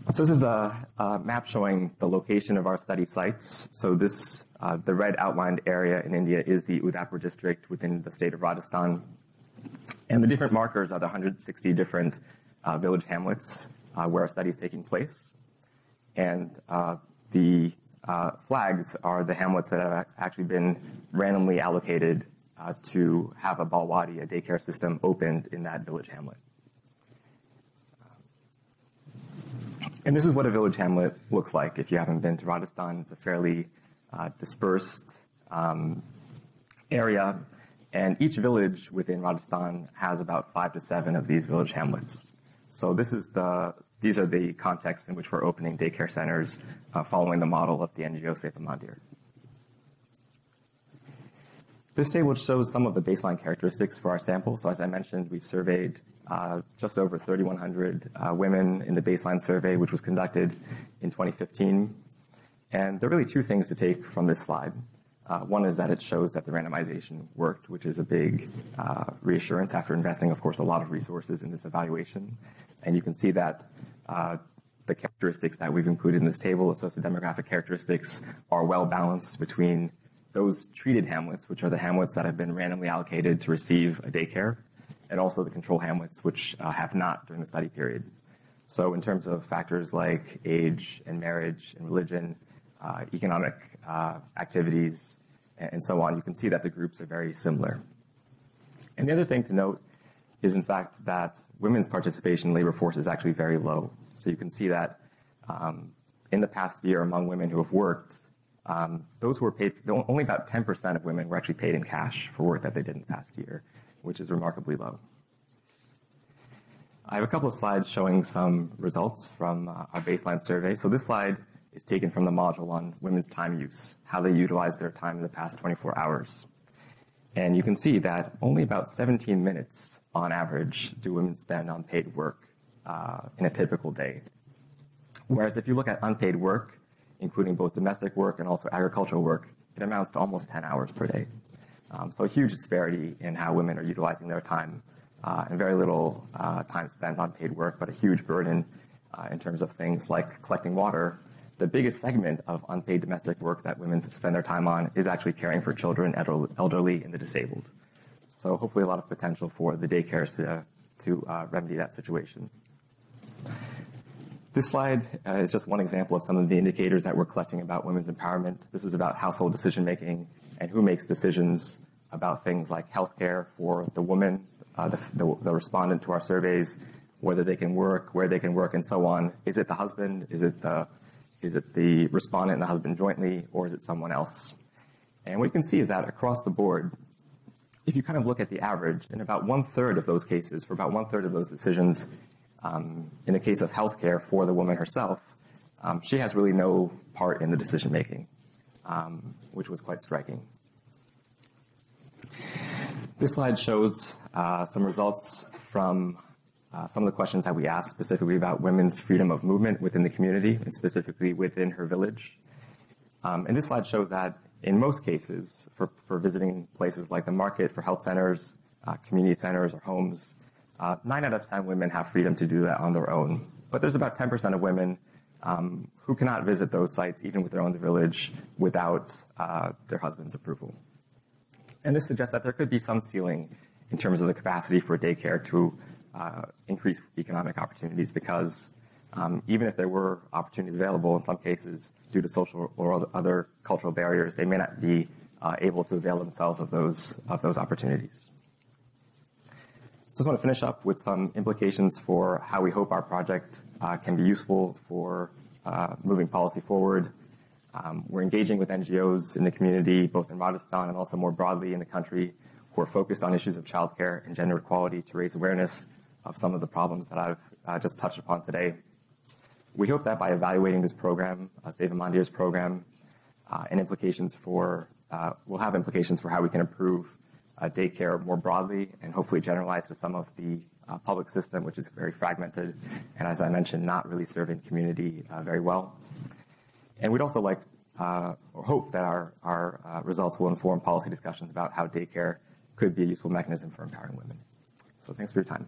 S9: So this is a map showing the location of our study sites. So this, the red outlined area in India is the Udaipur district within the state of Rajasthan. And the different markers are the 160 different village hamlets where our study is taking place. And the flags are the hamlets that have actually been randomly allocated to have a balwadi, a daycare system, opened in that village hamlet. And this is what a village hamlet looks like. If you haven't been to Rajasthan, it's a fairly dispersed area. And each village within Rajasthan has about 5 to 7 of these village hamlets. So these are the contexts in which we're opening daycare centers following the model of the NGO Szabo Mandir. This table shows some of the baseline characteristics for our sample. So as I mentioned, we've surveyed just over 3,100 women in the baseline survey, which was conducted in 2015. And there are really 2 things to take from this slide. One is that it shows that the randomization worked, which is a big reassurance after investing, of course, a lot of resources in this evaluation. And you can see that the characteristics that we've included in this table, the sociodemographic characteristics, are well balanced between those treated hamlets, which are the hamlets that have been randomly allocated to receive a daycare, and also the control hamlets, which have not during the study period. So in terms of factors like age and marriage and religion, economic activities, and so on, you can see that the groups are very similar. And the other thing to note is, in fact, that women's participation in labor force is actually very low. So you can see that in the past year among women who have worked, those who were paid, only about 10% of women were actually paid in cash for work that they did in the past year, which is remarkably low. I have a couple of slides showing some results from our baseline survey. So this slide is taken from the module on women's time use, how they utilize their time in the past 24 hours. And you can see that only about 17 minutes on average do women spend on paid work in a typical day. Whereas if you look at unpaid work, including both domestic work and also agricultural work, it amounts to almost 10 hours per day. So a huge disparity in how women are utilizing their time, and very little time spent on paid work, but a huge burden in terms of things like collecting water the biggest segment of unpaid domestic work that women spend their time on is actually caring for children, elderly, and the disabled. So hopefully a lot of potential for the daycares to remedy that situation. This slide is just one example of some of the indicators that we're collecting about women's empowerment. This is about household decision making and who makes decisions about things like healthcare for the woman, the respondent to our surveys, whether they can work, where they can work, and so on. Is it the husband? Is it the respondent and the husband jointly, or is it someone else? And what you can see is that across the board, if you kind of look at the average, in about 1/3 of those cases, for about 1/3 of those decisions, in the case of healthcare for the woman herself, she has really no part in the decision making, which was quite striking. This slide shows some results from some of the questions that we asked specifically about women's freedom of movement within the community and specifically within her village. And this slide shows that in most cases, for visiting places like the market, for health centers, community centers, or homes, 9 out of 10 women have freedom to do that on their own. But there's about 10% of women who cannot visit those sites, even with their own village, without their husband's approval. And this suggests that there could be some ceiling in terms of the capacity for daycare to increase economic opportunities, because even if there were opportunities available, in some cases, due to social or other cultural barriers, they may not be able to avail themselves of those opportunities. So I just want to finish up with some implications for how we hope our project can be useful for moving policy forward. We're engaging with NGOs in the community, both in Rajasthan and also more broadly in the country, who are focused on issues of childcare and gender equality to raise awareness of some of the problems that I've just touched upon today. We hope that by evaluating this program, Save Mandir's program, and implications for, will have implications for how we can improve daycare more broadly and hopefully generalize to some of the public system, which is very fragmented and, as I mentioned, not really serving community very well. And we'd also like or hope that our results will inform policy discussions about how daycare could be a useful mechanism for empowering women. So thanks for your time.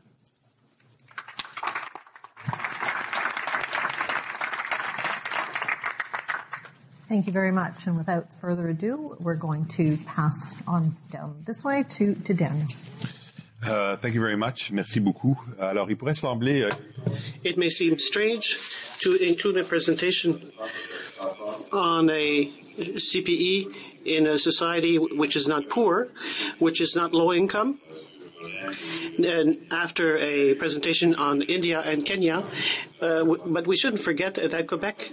S1: Thank you very much. And without further ado, we're going to pass on down this way to Daniel.
S10: Thank you very much. Merci beaucoup. Alors, il pourrait sembler...
S2: It may seem strange to include a presentation on a CPE in a society which is not poor, which is not low income. And after a presentation on India and Kenya, but we shouldn't forget that Quebec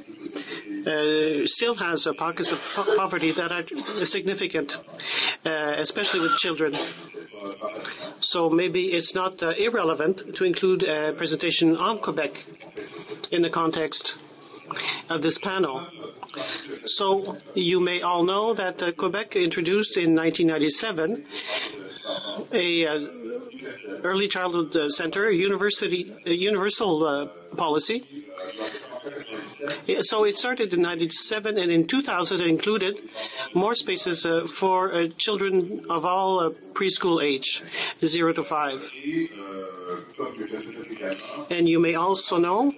S2: still has pockets of poverty that are significant, especially with children. So maybe it's not irrelevant to include a presentation on Quebec in the context of this panel. So you may all know that Quebec introduced in 1997 a early childhood center, a universal policy. So it started in 1997, and in 2000 it included more spaces for children of all preschool age, 0 to 5. And you may also know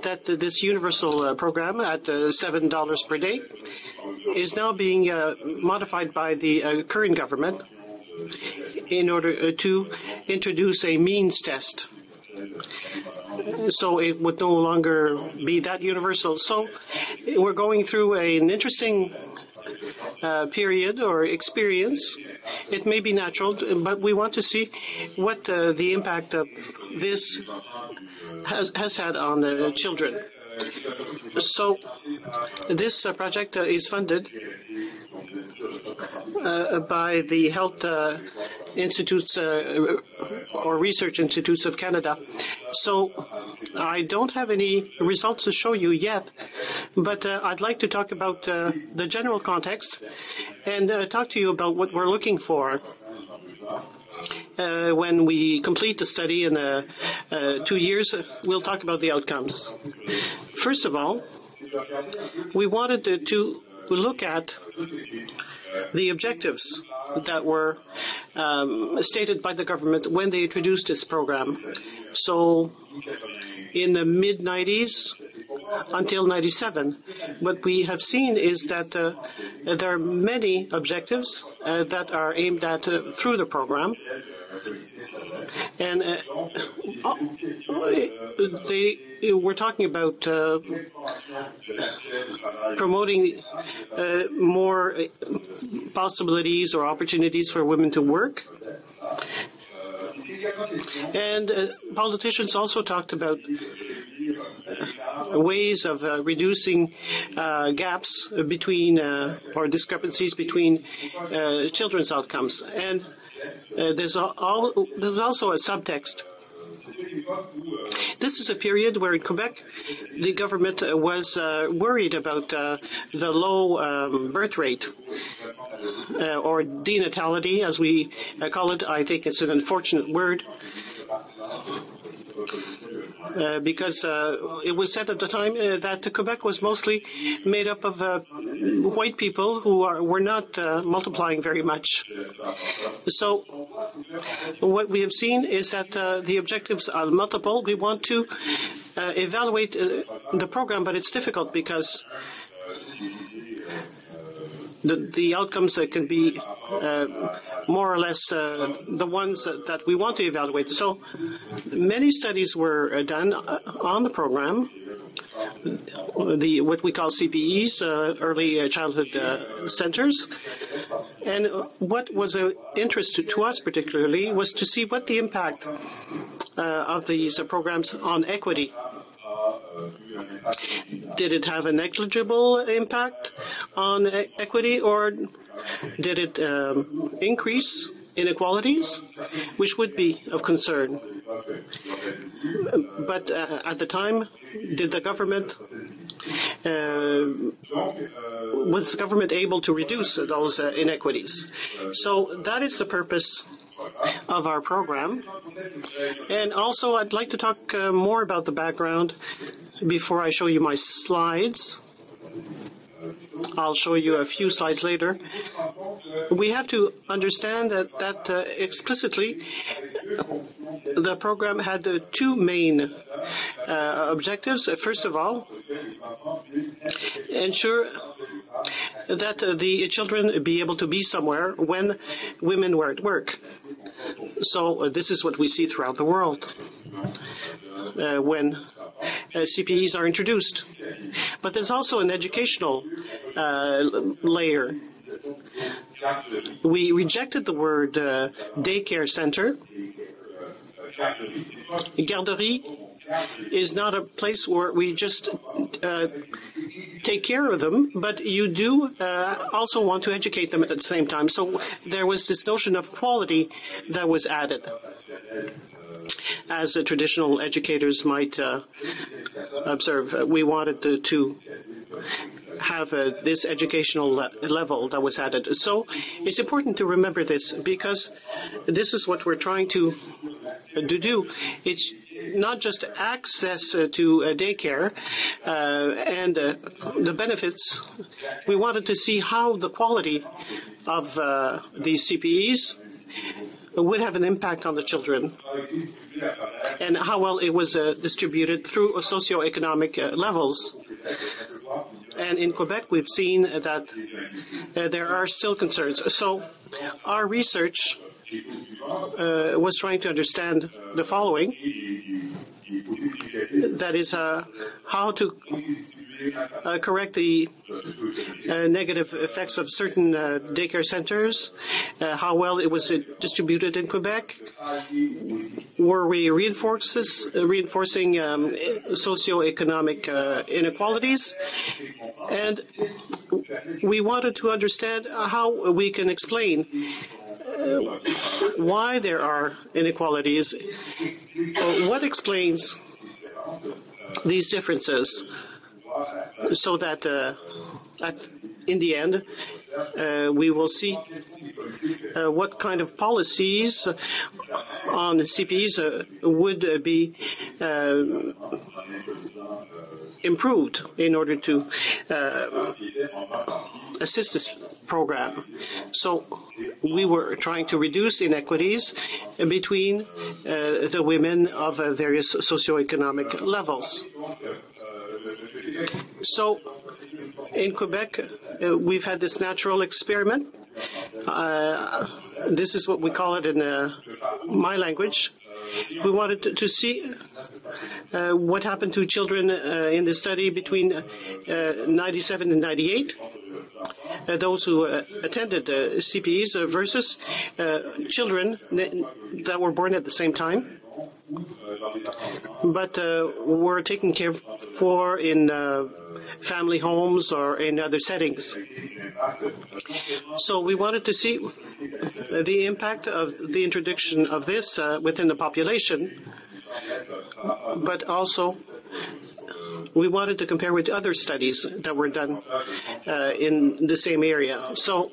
S2: that this universal program at $7 per day is now being modified by the current government in order to introduce a means test. So it would no longer be that universal. So we're going through an interesting period or experience. It may be natural, but we want to see what the impact of this has had on the children. So this project is funded by the Health Institutes or Research Institutes of Canada. So I don't have any results to show you yet, but I'd like to talk about the general context and talk to you about what we're looking for when we complete the study in 2 years. We'll talk about the outcomes. First of all, we wanted to look at the objectives that were stated by the government when they introduced this program. So in the mid-90s until 97, what we have seen is that there are many objectives that are aimed at through the program. And we're talking about promoting more possibilities or opportunities for women to work. And politicians also talked about ways of reducing gaps between or discrepancies between children's outcomes. And there's also a subtext. This is a period where in Quebec the government was worried about the low birth rate or denatality, as we call it. I think it's an unfortunate word. Because it was said at the time that Quebec was mostly made up of white people who were not multiplying very much. So what we have seen is that the objectives are multiple. We want to evaluate the program, but it's difficult because the outcomes can be more or less the ones that we want to evaluate. So many studies were done on the program, what we call CPEs, early childhood centers. And what was of interest to us particularly was to see what the impact of these programs on equity. Did it have a negligible impact on equity, or did it increase inequalities, which would be of concern? But at the time, did the government was the government able to reduce those inequities? So that is the purpose of our program. And also, I'd like to talk more about the background before I show you my slides. I'll show you a few slides later. We have to understand that explicitly the program had two main objectives. First of all, ensure that the children be able to be somewhere when women were at work. So this is what we see throughout the world when CPEs are introduced. But there's also an educational layer. We rejected the word daycare center. Garderie is not a place where we just take care of them, but you do also want to educate them at the same time. So there was this notion of quality that was added, as traditional educators might observe. We wanted to have this educational level that was added. So it's important to remember this, because this is what we're trying to do. It's not just access to daycare and the benefits. We wanted to see how the quality of these CPEs would have an impact on the children, and how well it was distributed through socioeconomic levels. And in Quebec, we've seen that there are still concerns. So our research was trying to understand the following. That is, how to correct the negative effects of certain daycare centers, how well it was distributed in Quebec. Were we reinforcing socioeconomic inequalities? And we wanted to understand how we can explain why there are inequalities. What explains these differences, so that in the end we will see what kind of policies on CPEs would be improved in order to assist this program. So we were trying to reduce inequities between the women of various socioeconomic levels. So in Quebec, we've had this natural experiment. This is what we call it in my language. We wanted to see what happened to children in the study between 97 and 98. Those who attended CPEs versus children that were born at the same time, but were taken care for in family homes or in other settings. So we wanted to see the impact of the introduction of this within the population, but also we wanted to compare with other studies that were done in the same area. So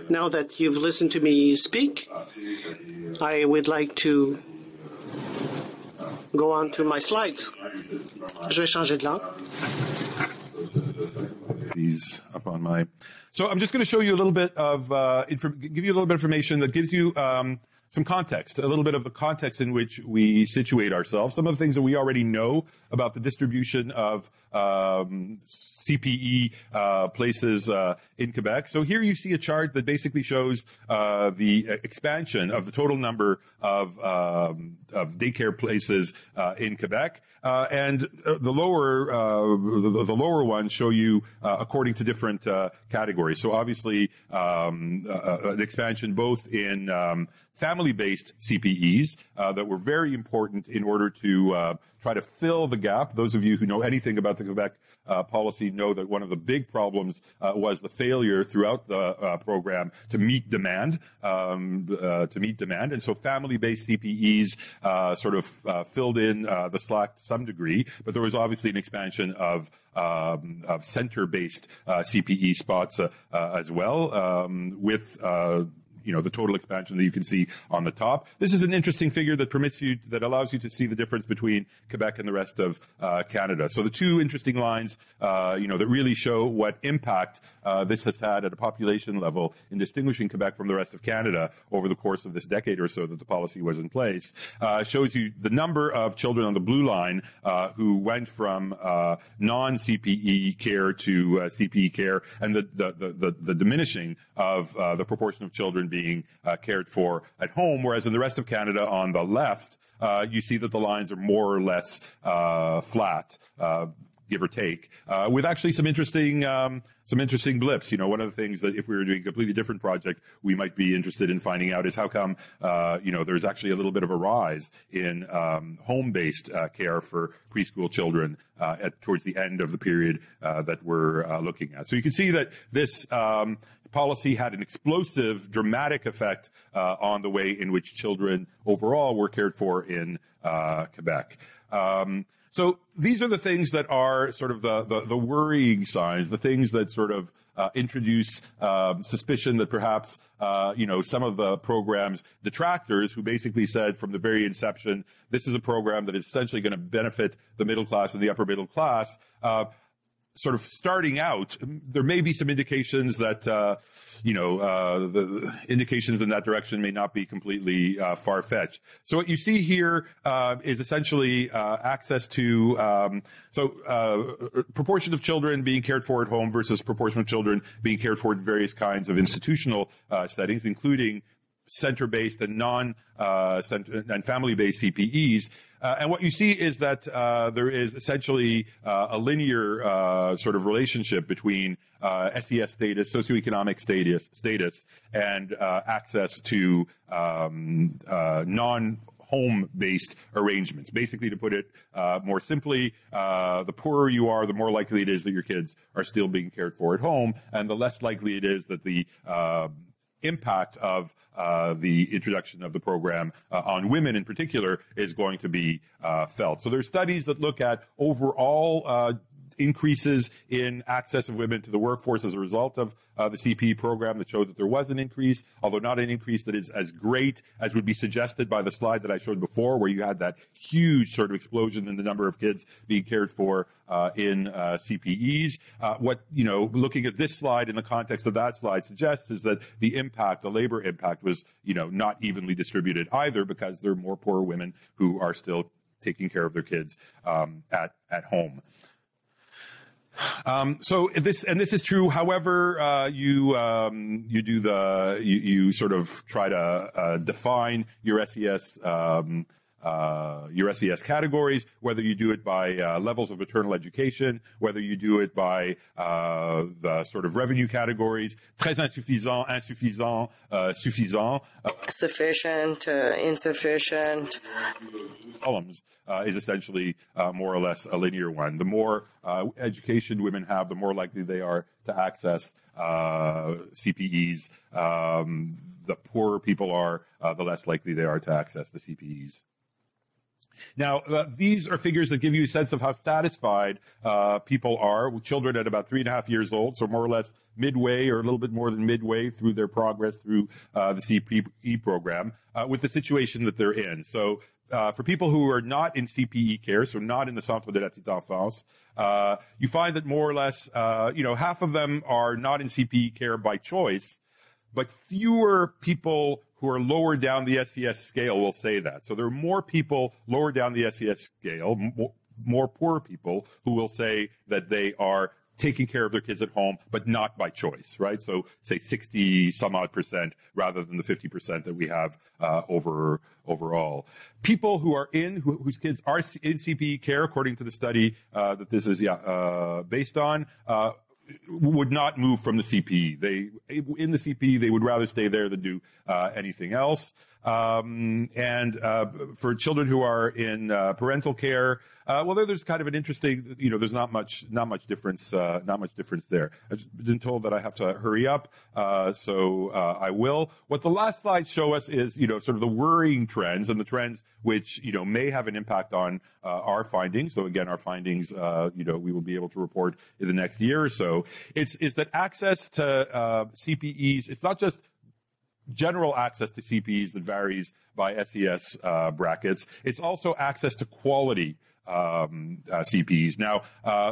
S2: now that you've listened to me speak, I would like to go on to my slides. Je vais changer de langue.
S10: These up on my. So I'm just going to show you a little bit of, give you a little bit of information that gives you some context, a little bit of the context in which we situate ourselves, some of the things that we already know about the distribution of CPE places in Quebec. So here you see a chart that basically shows the expansion of the total number of daycare places in Quebec. And the lower ones show you according to different categories. So obviously an expansion both in family-based CPEs that were very important in order to try to fill the gap. Those of you who know anything about the Quebec policy know that one of the big problems was the failure throughout the program to meet demand. And so family-based CPEs sort of filled in the slack to some degree, but there was obviously an expansion of center-based CPE spots as well, with the total expansion that you can see on the top. This is an interesting figure that allows you to see the difference between Quebec and the rest of Canada. So the two interesting lines, that really show what impact this has had at a population level in distinguishing Quebec from the rest of Canada over the course of this decade or so that the policy was in place, shows you the number of children on the blue line who went from non-CPE care to CPE care, and the diminishing of the proportion of children being cared for at home, whereas in the rest of Canada on the left, you see that the lines are more or less flat, give or take, with actually some interesting blips. One of the things that if we were doing a completely different project, we might be interested in finding out is how come, there's actually a little bit of a rise in home-based care for preschool children towards the end of the period that we're looking at. So you can see that this policy had an explosive, dramatic effect on the way in which children overall were cared for in Quebec. So these are the things that are sort of the worrying signs, the things that sort of introduce suspicion that perhaps, some of the program's detractors who basically said from the very inception, this is a program that is essentially going to benefit the middle class and the upper middle class, sort of starting out, there may be some indications that, the indications in that direction may not be completely far-fetched. So what you see here is essentially access to, proportion of children being cared for at home versus proportion of children being cared for in various kinds of institutional settings, including center-based and and family-based CPEs. And what you see is that there is essentially a linear sort of relationship between SES status, socioeconomic status, and access to non-home-based arrangements. Basically, to put it more simply, the poorer you are, the more likely it is that your kids are still being cared for at home, and the less likely it is that the impact of the introduction of the program on women in particular is going to be felt. So there's studies that look at overall increases in access of women to the workforce as a result of the CPE program that showed that there was an increase, although not an increase that is as great as would be suggested by the slide that I showed before, where you had that huge sort of explosion in the number of kids being cared for in CPEs. Looking at this slide in the context of that slide suggests is that the labor impact was, not evenly distributed either, because there are more poor women who are still taking care of their kids at home. So this is true. However, you sort of try to define your SES categories, whether you do it by levels of maternal education, whether you do it by the sort of revenue categories, très insuffisant, insuffisant, suffisant.
S11: Sufficient, insufficient.
S10: Columns is essentially more or less a linear one. The more education women have, the more likely they are to access CPEs. The poorer people are, the less likely they are to access the CPEs. Now, these are figures that give you a sense of how satisfied people are with children at about 3.5 years old, so more or less midway or a little bit more than midway through their progress through the CPE program with the situation that they're in. So for people who are not in CPE care, so not in the Centre de la Petite Enfance, you find that more or less, half of them are not in CPE care by choice, but fewer people who are lower down the SES scale will say that. So there are more people lower down the SES scale, more poor people who will say that they are taking care of their kids at home, but not by choice, right? So say 60 some odd % rather than the 50% that we have overall. People who are whose kids are in CPE care, according to the study that this is based on, would not move from the CPE. In the CPE, they would rather stay there than do anything else. And for children who are in parental care, there's kind of an interesting, there's not much difference there. I've been told that I have to hurry up, so I will. What the last slides show us is, sort of the worrying trends and the trends which, may have an impact on our findings. So again, our findings, we will be able to report in the next year or so. Is that access to CPEs? It's not just general access to CPEs that varies by SES brackets. It's also access to quality CPEs. Now,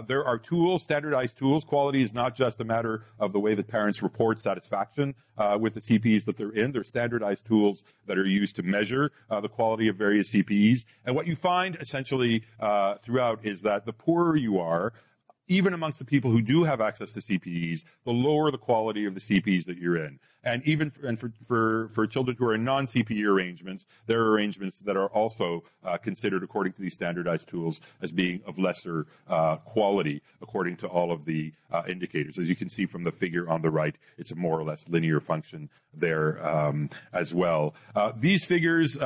S10: there are tools, standardized tools. Quality is not just a matter of the way that parents report satisfaction with the CPEs that they're in. There are standardized tools that are used to measure the quality of various CPEs. And what you find essentially throughout is that the poorer you are, even amongst the people who do have access to CPEs, the lower the quality of the CPEs that you're in. And even for children who are in non-CPE arrangements, there are arrangements that are also considered, according to these standardized tools, as being of lesser quality, according to all of the indicators. As you can see from the figure on the right, it's a more or less linear function there as well. These figures,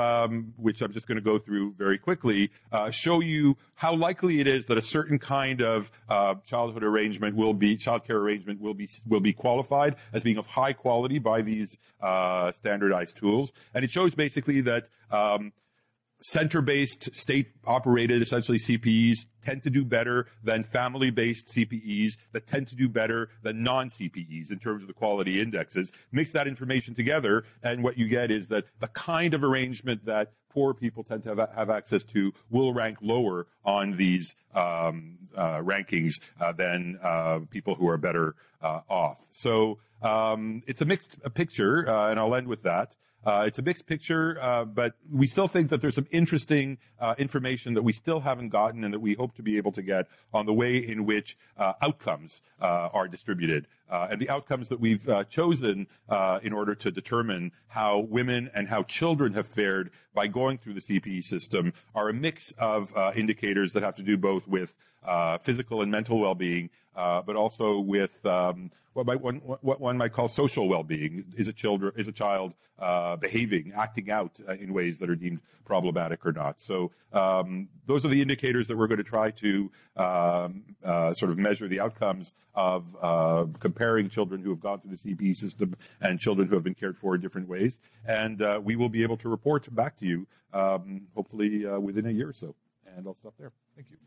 S10: which I'm just going to go through very quickly, show you how likely it is that a certain kind of childcare arrangement will be qualified as being of high quality by these standardized tools. And it shows basically that center-based, state-operated, essentially CPEs tend to do better than family-based CPEs that tend to do better than non-CPEs in terms of the quality indexes. Mix that information together, and what you get is that the kind of arrangement that poor people tend to have access to will rank lower on these rankings than people who are better off. So it's a mixed picture, and I'll end with that. It's a mixed picture, but we still think that there's some interesting information that we still haven't gotten and that we hope to be able to get on the way in which outcomes are distributed. And the outcomes that we've chosen in order to determine how women and how children have fared by going through the CPE system are a mix of indicators that have to do both with physical and mental well-being, but also with what one might call social well-being. Is a child behaving, acting out in ways that are deemed problematic or not? So those are the indicators that we're going to try to sort of measure the outcomes of comparing children who have gone through the CPE system and children who have been cared for in different ways. And we will be able to report back to you, hopefully within a year or so. And I'll stop there. Thank you.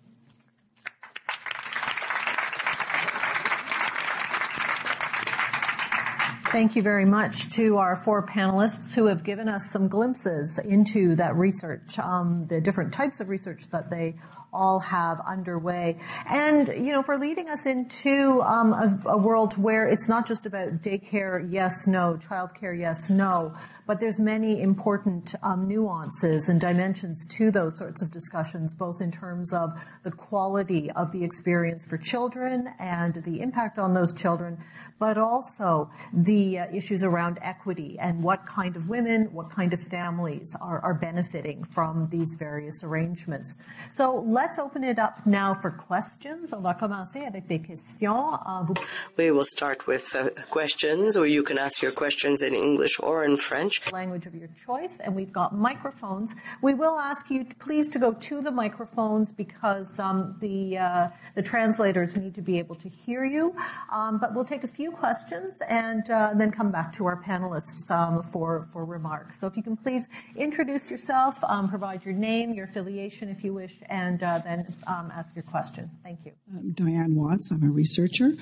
S1: Thank you very much to our four panelists who have given us some glimpses into that research, the different types of research that they all have underway. And, for leading us into a world where it's not just about daycare, yes, no, childcare, yes, no, but there's many important nuances and dimensions to those sorts of discussions, both in terms of the quality of the experience for children and the impact on those children, but also the issues around equity and what kind of women, what kind of families are benefiting from these various arrangements. So let's open it up now for questions. On va commencer avec des questions.
S11: We will start with questions, or you can ask your questions in English or in French.
S1: Language of your choice, and we've got microphones. We will ask you please to go to the microphones because the translators need to be able to hear you. But we'll take a few questions and then come back to our panelists for remarks. So if you can please introduce yourself, provide your name, your affiliation if you wish, and then ask your question. Thank you.
S12: Diane Watts. I'm a researcher.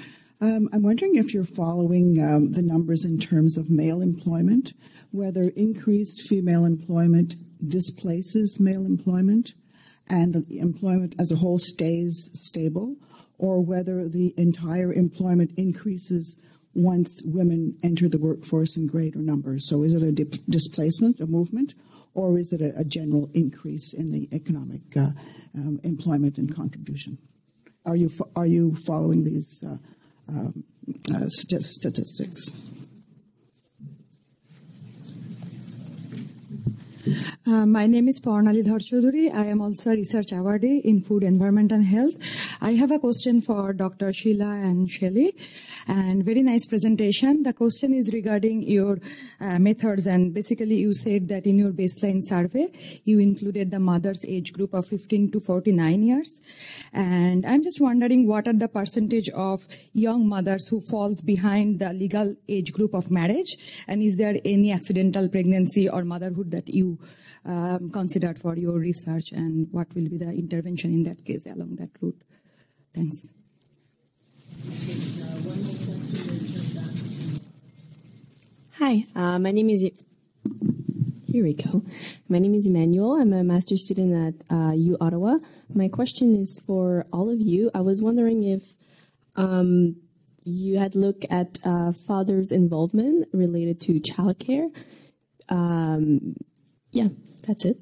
S12: I'm wondering if you're following the numbers in terms of male employment, whether increased female employment displaces male employment and the employment as a whole stays stable, or whether the entire employment increases once women enter the workforce in greater numbers. So is it a displacement, a movement, or is it a general increase in the economic employment and contribution? Are you following these statistics?
S13: My name is Parnali Dharchoduri. I am also a research awardee in food, environment and health. I have a question for Dr. Sheila and Shelley, and very nice presentation. The question is regarding your methods, and basically you said that in your baseline survey, you included the mother's age group of 15 to 49 years. And I'm just wondering what are the percentage of young mothers who falls behind the legal age group of marriage, and is there any accidental pregnancy or motherhood that you considered for your research, and what will be the intervention in that case along that route? Thanks.
S14: Hi, my name is... Here we go. My name is Emmanuel. I'm a master's student at U Ottawa. My question is for all of you. I was wondering if you had looked at fathers' involvement related to childcare. Yeah, that's it.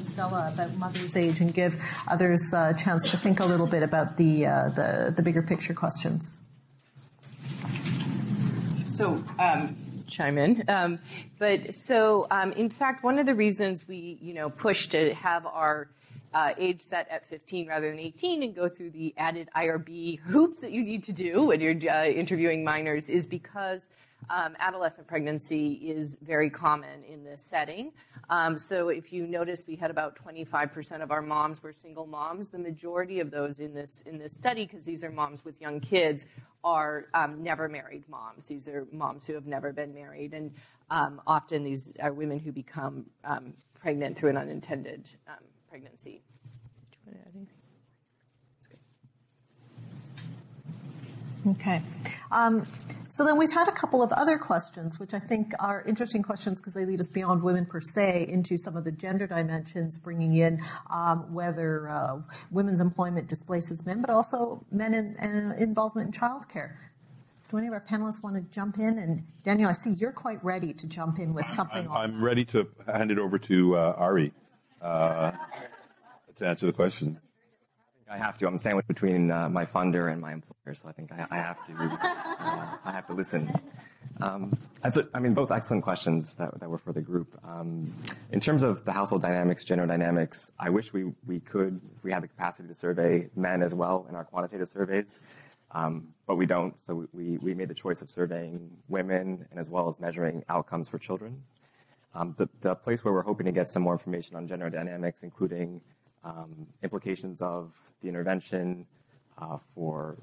S1: Stella about mother's age and give others a chance to think a little bit about the bigger picture questions.
S8: So, chime in. In fact, one of the reasons we, push to have our age set at 15 rather than 18 and go through the added IRB hoops that you need to do when you're interviewing minors is because adolescent pregnancy is very common in this setting. So if you notice, we had about 25% of our moms were single moms. The majority of those in this study, because these are moms with young kids, are never married moms. These are moms who have never been married, and often these are women who become pregnant through an unintended pregnancy. Did you want to add anything?
S1: Okay. So then we've had a couple of other questions, which I think are interesting questions because they lead us beyond women per se into some of the gender dimensions, bringing in whether women's employment displaces men, but also men involvement in childcare. Do any of our panelists want to jump in? And Daniel, I see you're quite ready to jump in with something.
S10: I'm ready to hand it over to Ari to answer the question.
S9: I have to. I'm sandwiched between my funder and my employer, so I think I have to. I have to listen. Both excellent questions that were for the group. In terms of the household dynamics, gender dynamics, I wish we could, if we had the capacity to survey men as well in our quantitative surveys, but we don't. So we made the choice of surveying women and as well as measuring outcomes for children. The place where we're hoping to get some more information on gender dynamics, including implications of the intervention for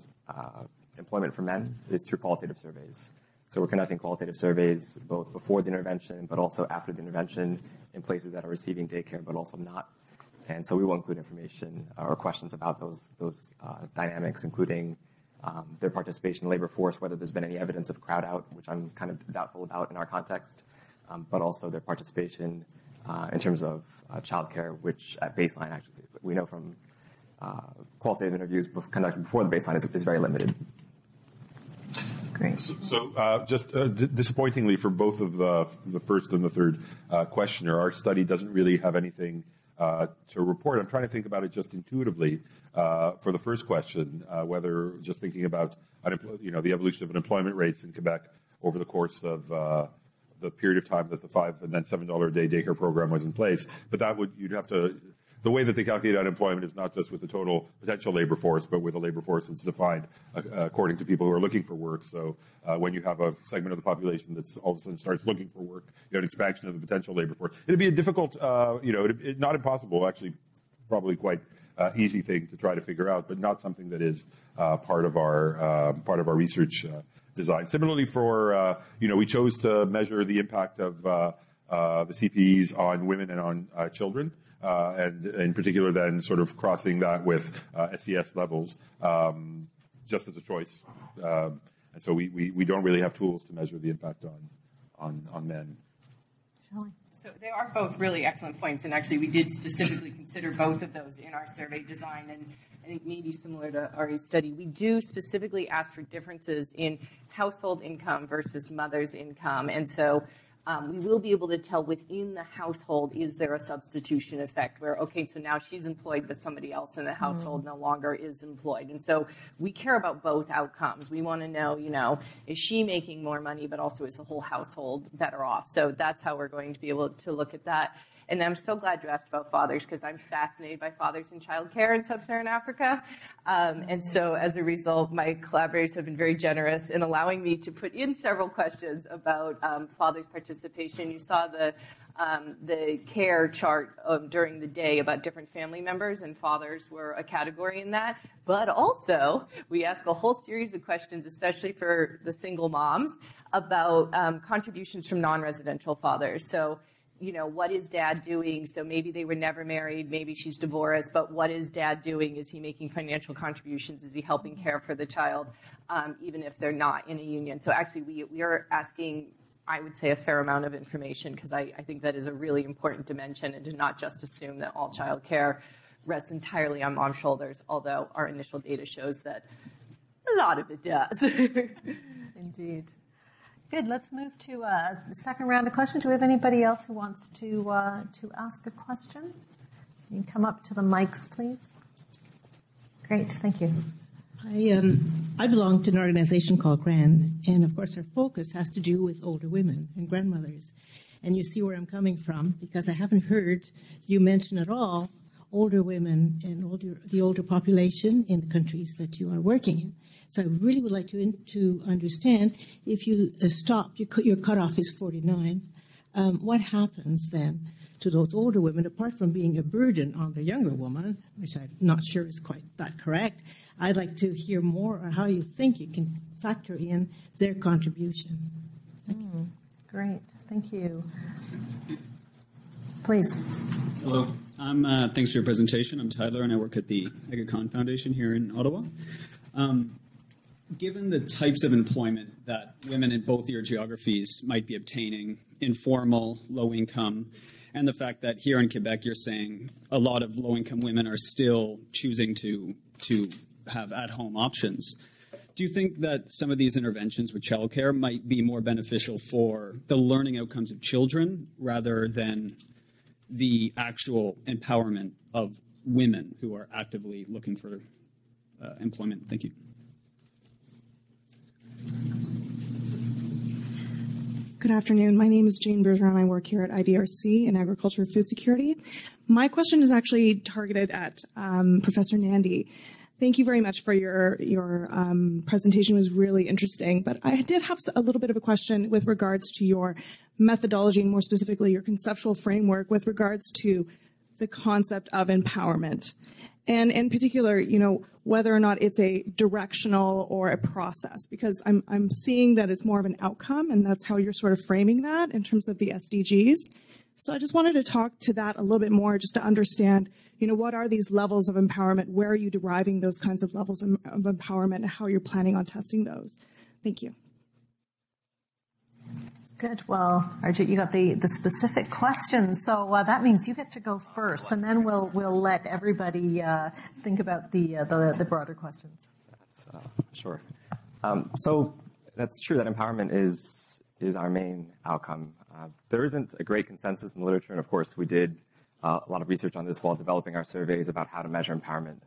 S9: employment for men, is through qualitative surveys. So we're conducting qualitative surveys both before the intervention but also after the intervention in places that are receiving daycare but also not. And so we will include information or questions about those dynamics, including their participation in the labor force, whether there's been any evidence of crowd out, which I'm kind of doubtful about in our context, but also their participation in terms of childcare, which at baseline, actually, we know from qualitative interviews conducted before the baseline is very limited.
S1: Great.
S10: So just disappointingly for both of the first and the third questioner, our study doesn't really have anything to report. I'm trying to think about it just intuitively for the first question, whether just thinking about the evolution of unemployment rates in Quebec over the course of the period of time that the $5 and then $7 a day daycare program was in place. But you'd have to. The way that they calculate unemployment is not just with the total potential labor force, but with a labor force that's defined according to people who are looking for work. So when you have a segment of the population that's all of a sudden starts looking for work, you have an expansion of the potential labor force. It'd be a difficult, not impossible, actually, probably quite easy thing to try to figure out, but not something that is part of our research design. Similarly, for we chose to measure the impact of the CPEs on women and on children. And in particular, then sort of crossing that with SES levels, just as a choice. And so we don't really have tools to measure the impact on men.
S1: Shelley.
S8: So they are both really excellent points, and actually we did specifically consider both of those in our survey design, and I think maybe similar to Ari's study, we do specifically ask for differences in household income versus mother's income, and so we will be able to tell within the household, is there a substitution effect where, okay, so now she's employed, but somebody else in the household no longer is employed. And so we care about both outcomes. We want to know, is she making more money, but also is the whole household better off? So that's how we're going to be able to look at that. And I'm so glad you asked about fathers, because I'm fascinated by fathers in childcare in sub-Saharan Africa. And so as a result, my collaborators have been very generous in allowing me to put in several questions about fathers' participation. You saw the care chart during the day about different family members, and fathers were a category in that. But also, we ask a whole series of questions, especially for the single moms, about contributions from non-residential fathers. So, what is dad doing? So maybe they were never married, maybe she's divorced, but what is dad doing? Is he making financial contributions? Is he helping care for the child, even if they're not in a union? So actually, we are asking, I would say, a fair amount of information, because I think that is a really important dimension, and to not just assume that all child care rests entirely on mom's shoulders, although our initial data shows that a lot of it does.
S1: Indeed. Good. Let's move to the second round of questions. Do we have anybody else who wants to ask a question? You can come up to the mics, please. Great. Thank you.
S15: I belong to an organization called GRAN, and of course our focus has to do with older women and grandmothers. And you see where I'm coming from, because I haven't heard you mention at all older women and the older population in the countries that you are working in. So I really would like to understand, if you stop, your cutoff is 49, what happens then to those older women, apart from being a burden on the younger woman, which I'm not sure is quite that correct. I'd like to hear more on how you think you can factor in their contribution. Thank you.
S1: Great. Thank you. Please.
S16: Hello. Thanks for your presentation. I'm Tyler, and I work at the Economies Foundation here in Ottawa. Given the types of employment that women in both your geographies might be obtaining, informal, low-income, and the fact that here in Quebec you're saying a lot of low-income women are still choosing to have at-home options, do you think that some of these interventions with childcare might be more beneficial for the learning outcomes of children rather than the actual empowerment of women who are actively looking for employment? Thank you.
S17: Good afternoon. My name is Jane Bergeron. I work here at IDRC in Agriculture and Food Security. My question is actually targeted at Professor Nandi. Thank you very much for your presentation. It was really interesting. But I did have a little bit of a question with regards to your methodology, and more specifically your conceptual framework with regards to the concept of empowerment. And in particular, whether or not it's a directional or a process, because I'm seeing that it's more of an outcome, and that's how you're sort of framing that in terms of the SDGs. So I just wanted to talk to that a little bit more, just to understand, what are these levels of empowerment? Where are you deriving those kinds of levels of empowerment, and how you're planning on testing those? Thank you.
S1: Good. Well, Arijit, you got the specific questions, so that means you get to go first, and then we'll let everybody think about the broader questions.
S9: Sure. So that's true that empowerment is our main outcome. There isn't a great consensus in the literature, and of course we did a lot of research on this while developing our surveys about how to measure empowerment.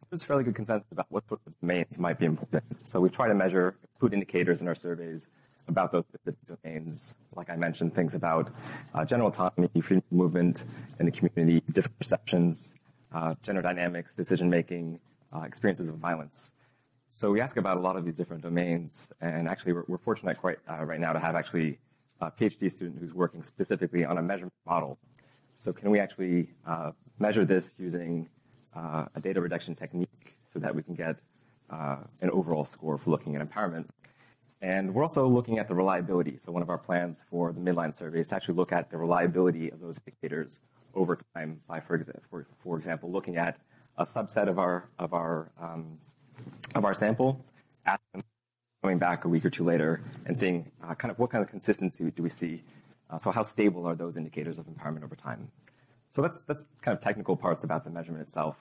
S9: There's fairly good consensus about what sort of domains might be important. So we've tried to include indicators in our surveys about those specific domains. Like I mentioned, things about general autonomy, freedom of movement in the community, different perceptions, gender dynamics, decision-making, experiences of violence. So we ask about a lot of these different domains, and actually we're fortunate right now to have actually a PhD student who's working specifically on a measurement model. So can we actually measure this using a data reduction technique so that we can get an overall score for looking at empowerment? And we're also looking at the reliability. So one of our plans for the midline survey is to actually look at the reliability of those indicators over time by, for example, looking at a subset of our sample, going back a week or two later and seeing kind of what kind of consistency do we see. So how stable are those indicators of empowerment over time? So that's kind of technical parts about the measurement itself.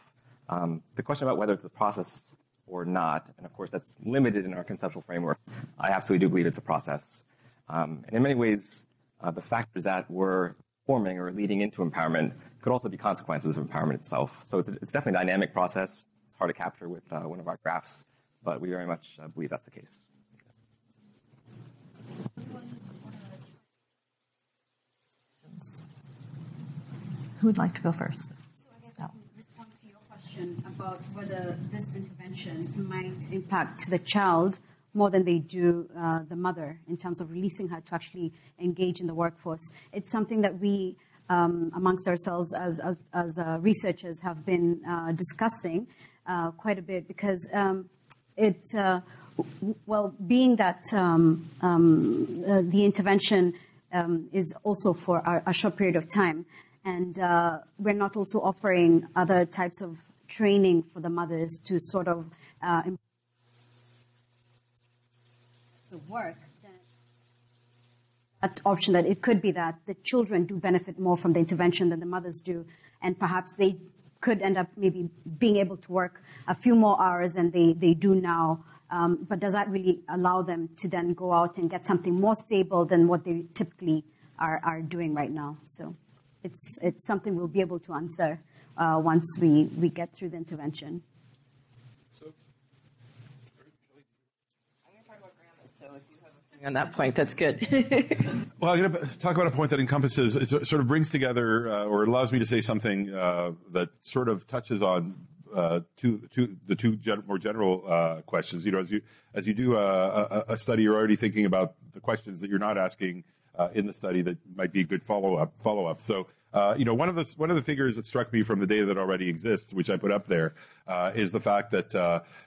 S9: The question about whether it's a process or not, and of course that's limited in our conceptual framework, I absolutely do believe it's a process. And in many ways, the factors that we're forming or leading into empowerment could also be consequences of empowerment itself. So it's definitely a dynamic process. It's hard to capture with one of our graphs, but we very much believe that's the case.
S1: Who would like to go first?
S3: So I guess I'll respond to your question about whether this interventions might impact the child more than they do the mother in terms of releasing her to actually engage in the workforce. It's something that we, amongst ourselves as researchers, have been discussing quite a bit because being that the intervention is also for a short period of time, and we're not also offering other types of training for the mothers to sort of work. That option that it could be that the children do benefit more from the intervention than the mothers do, and perhaps they could end up maybe being able to work a few more hours than they do now. But does that really allow them to then go out and get something more stable than what they typically are doing right now? So it's something we'll be able to answer once we get through the intervention.
S8: On that point, that's good.
S10: Well, I'm going to talk about a point that encompasses, it sort of brings together, or allows me to say something that sort of touches on the two more general questions. As you do a study, you're already thinking about the questions that you're not asking in the study that might be a good follow up. So, one of the figures that struck me from the data that already exists, which I put up there, is the fact that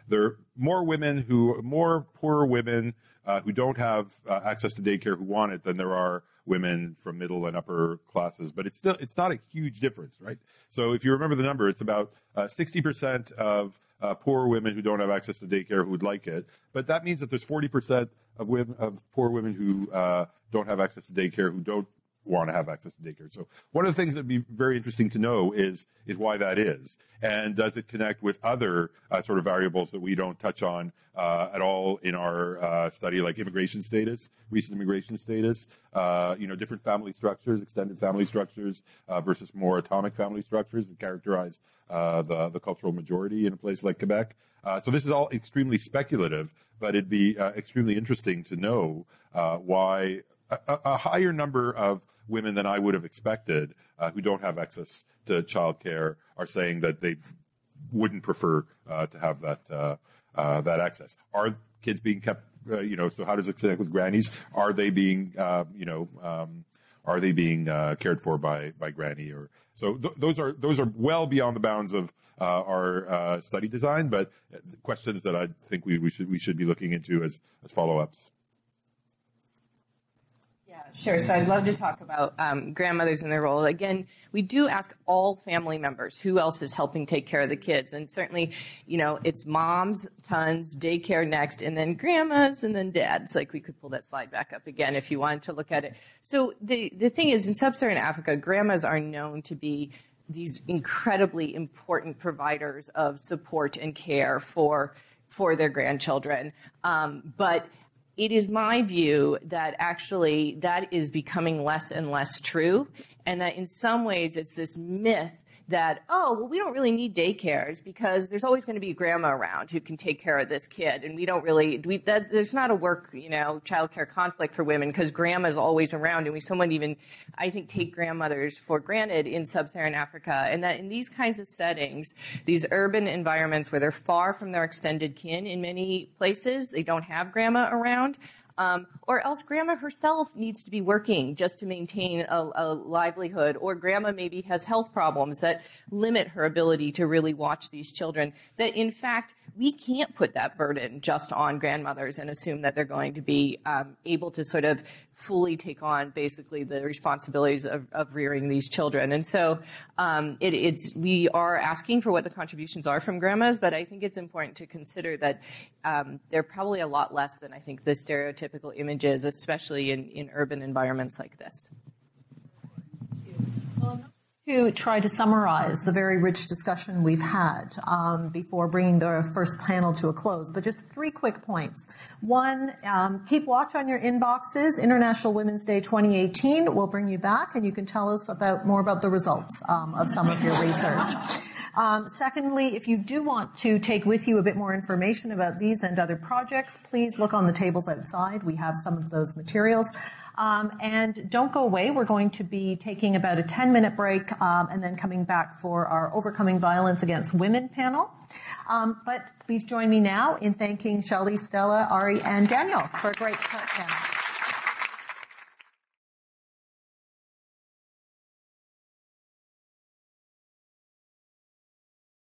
S10: there are more poorer women who don't have access to daycare who want it than there are women from middle and upper classes. But it's not a huge difference, right? So if you remember the number, it's about 60% of poor women who don't have access to daycare who would like it. But that means that there's 40% of poor women who don't have access to daycare who don't want to have access to daycare. So one of the things that would be very interesting to know is why that is. And does it connect with other sort of variables that we don't touch on at all in our study, like immigration status, recent immigration status, different family structures, extended family structures versus more atomic family structures that characterize the cultural majority in a place like Quebec. So this is all extremely speculative, but it'd be extremely interesting to know why a higher number of women than I would have expected who don't have access to childcare are saying that they wouldn't prefer to have that access. Are kids being kept? So how does it connect with grannies? Are they being cared for by granny? Or so those are well beyond the bounds of our study design, but questions that I think we should be looking into as follow-ups.
S8: Sure. So I'd love to talk about grandmothers and their role. Again, we do ask all family members who else is helping take care of the kids. And certainly, it's moms, tons, daycare next, and then grandmas, and then dads. Like, we could pull that slide back up again if you wanted to look at it. So the thing is, in sub-Saharan Africa, grandmas are known to be these incredibly important providers of support and care for their grandchildren. But it is my view that actually that is becoming less and less true, and that in some ways it's this myth that, we don't really need daycares because there's always going to be a grandma around who can take care of this kid, and there's not a childcare conflict for women because grandma's always around, and we somewhat even, I think, take grandmothers for granted in sub-Saharan Africa, and that in these kinds of settings, these urban environments where they're far from their extended kin in many places, they don't have grandma around, or else grandma herself needs to be working just to maintain a livelihood, or grandma maybe has health problems that limit her ability to really watch these children, that in fact we can't put that burden just on grandmothers and assume that they're going to be able to sort of fully take on basically the responsibilities of rearing these children. And so we are asking for what the contributions are from grandmas, but I think it's important to consider that they're probably a lot less than I think the stereotypical images, especially in urban environments like this.
S1: To try to summarize the very rich discussion we've had before bringing the first panel to a close, but just 3 quick points. One, keep watch on your inboxes. International Women's Day 2018 will bring you back, and you can tell us more about the results of some of your research. Secondly, if you do want to take with you a bit more information about these and other projects, please look on the tables outside. We have some of those materials. And don't go away. We're going to be taking about a 10-minute break and then coming back for our Overcoming Violence Against Women panel. But please join me now in thanking Shelley, Stella, Ari, and Daniel for a great panel.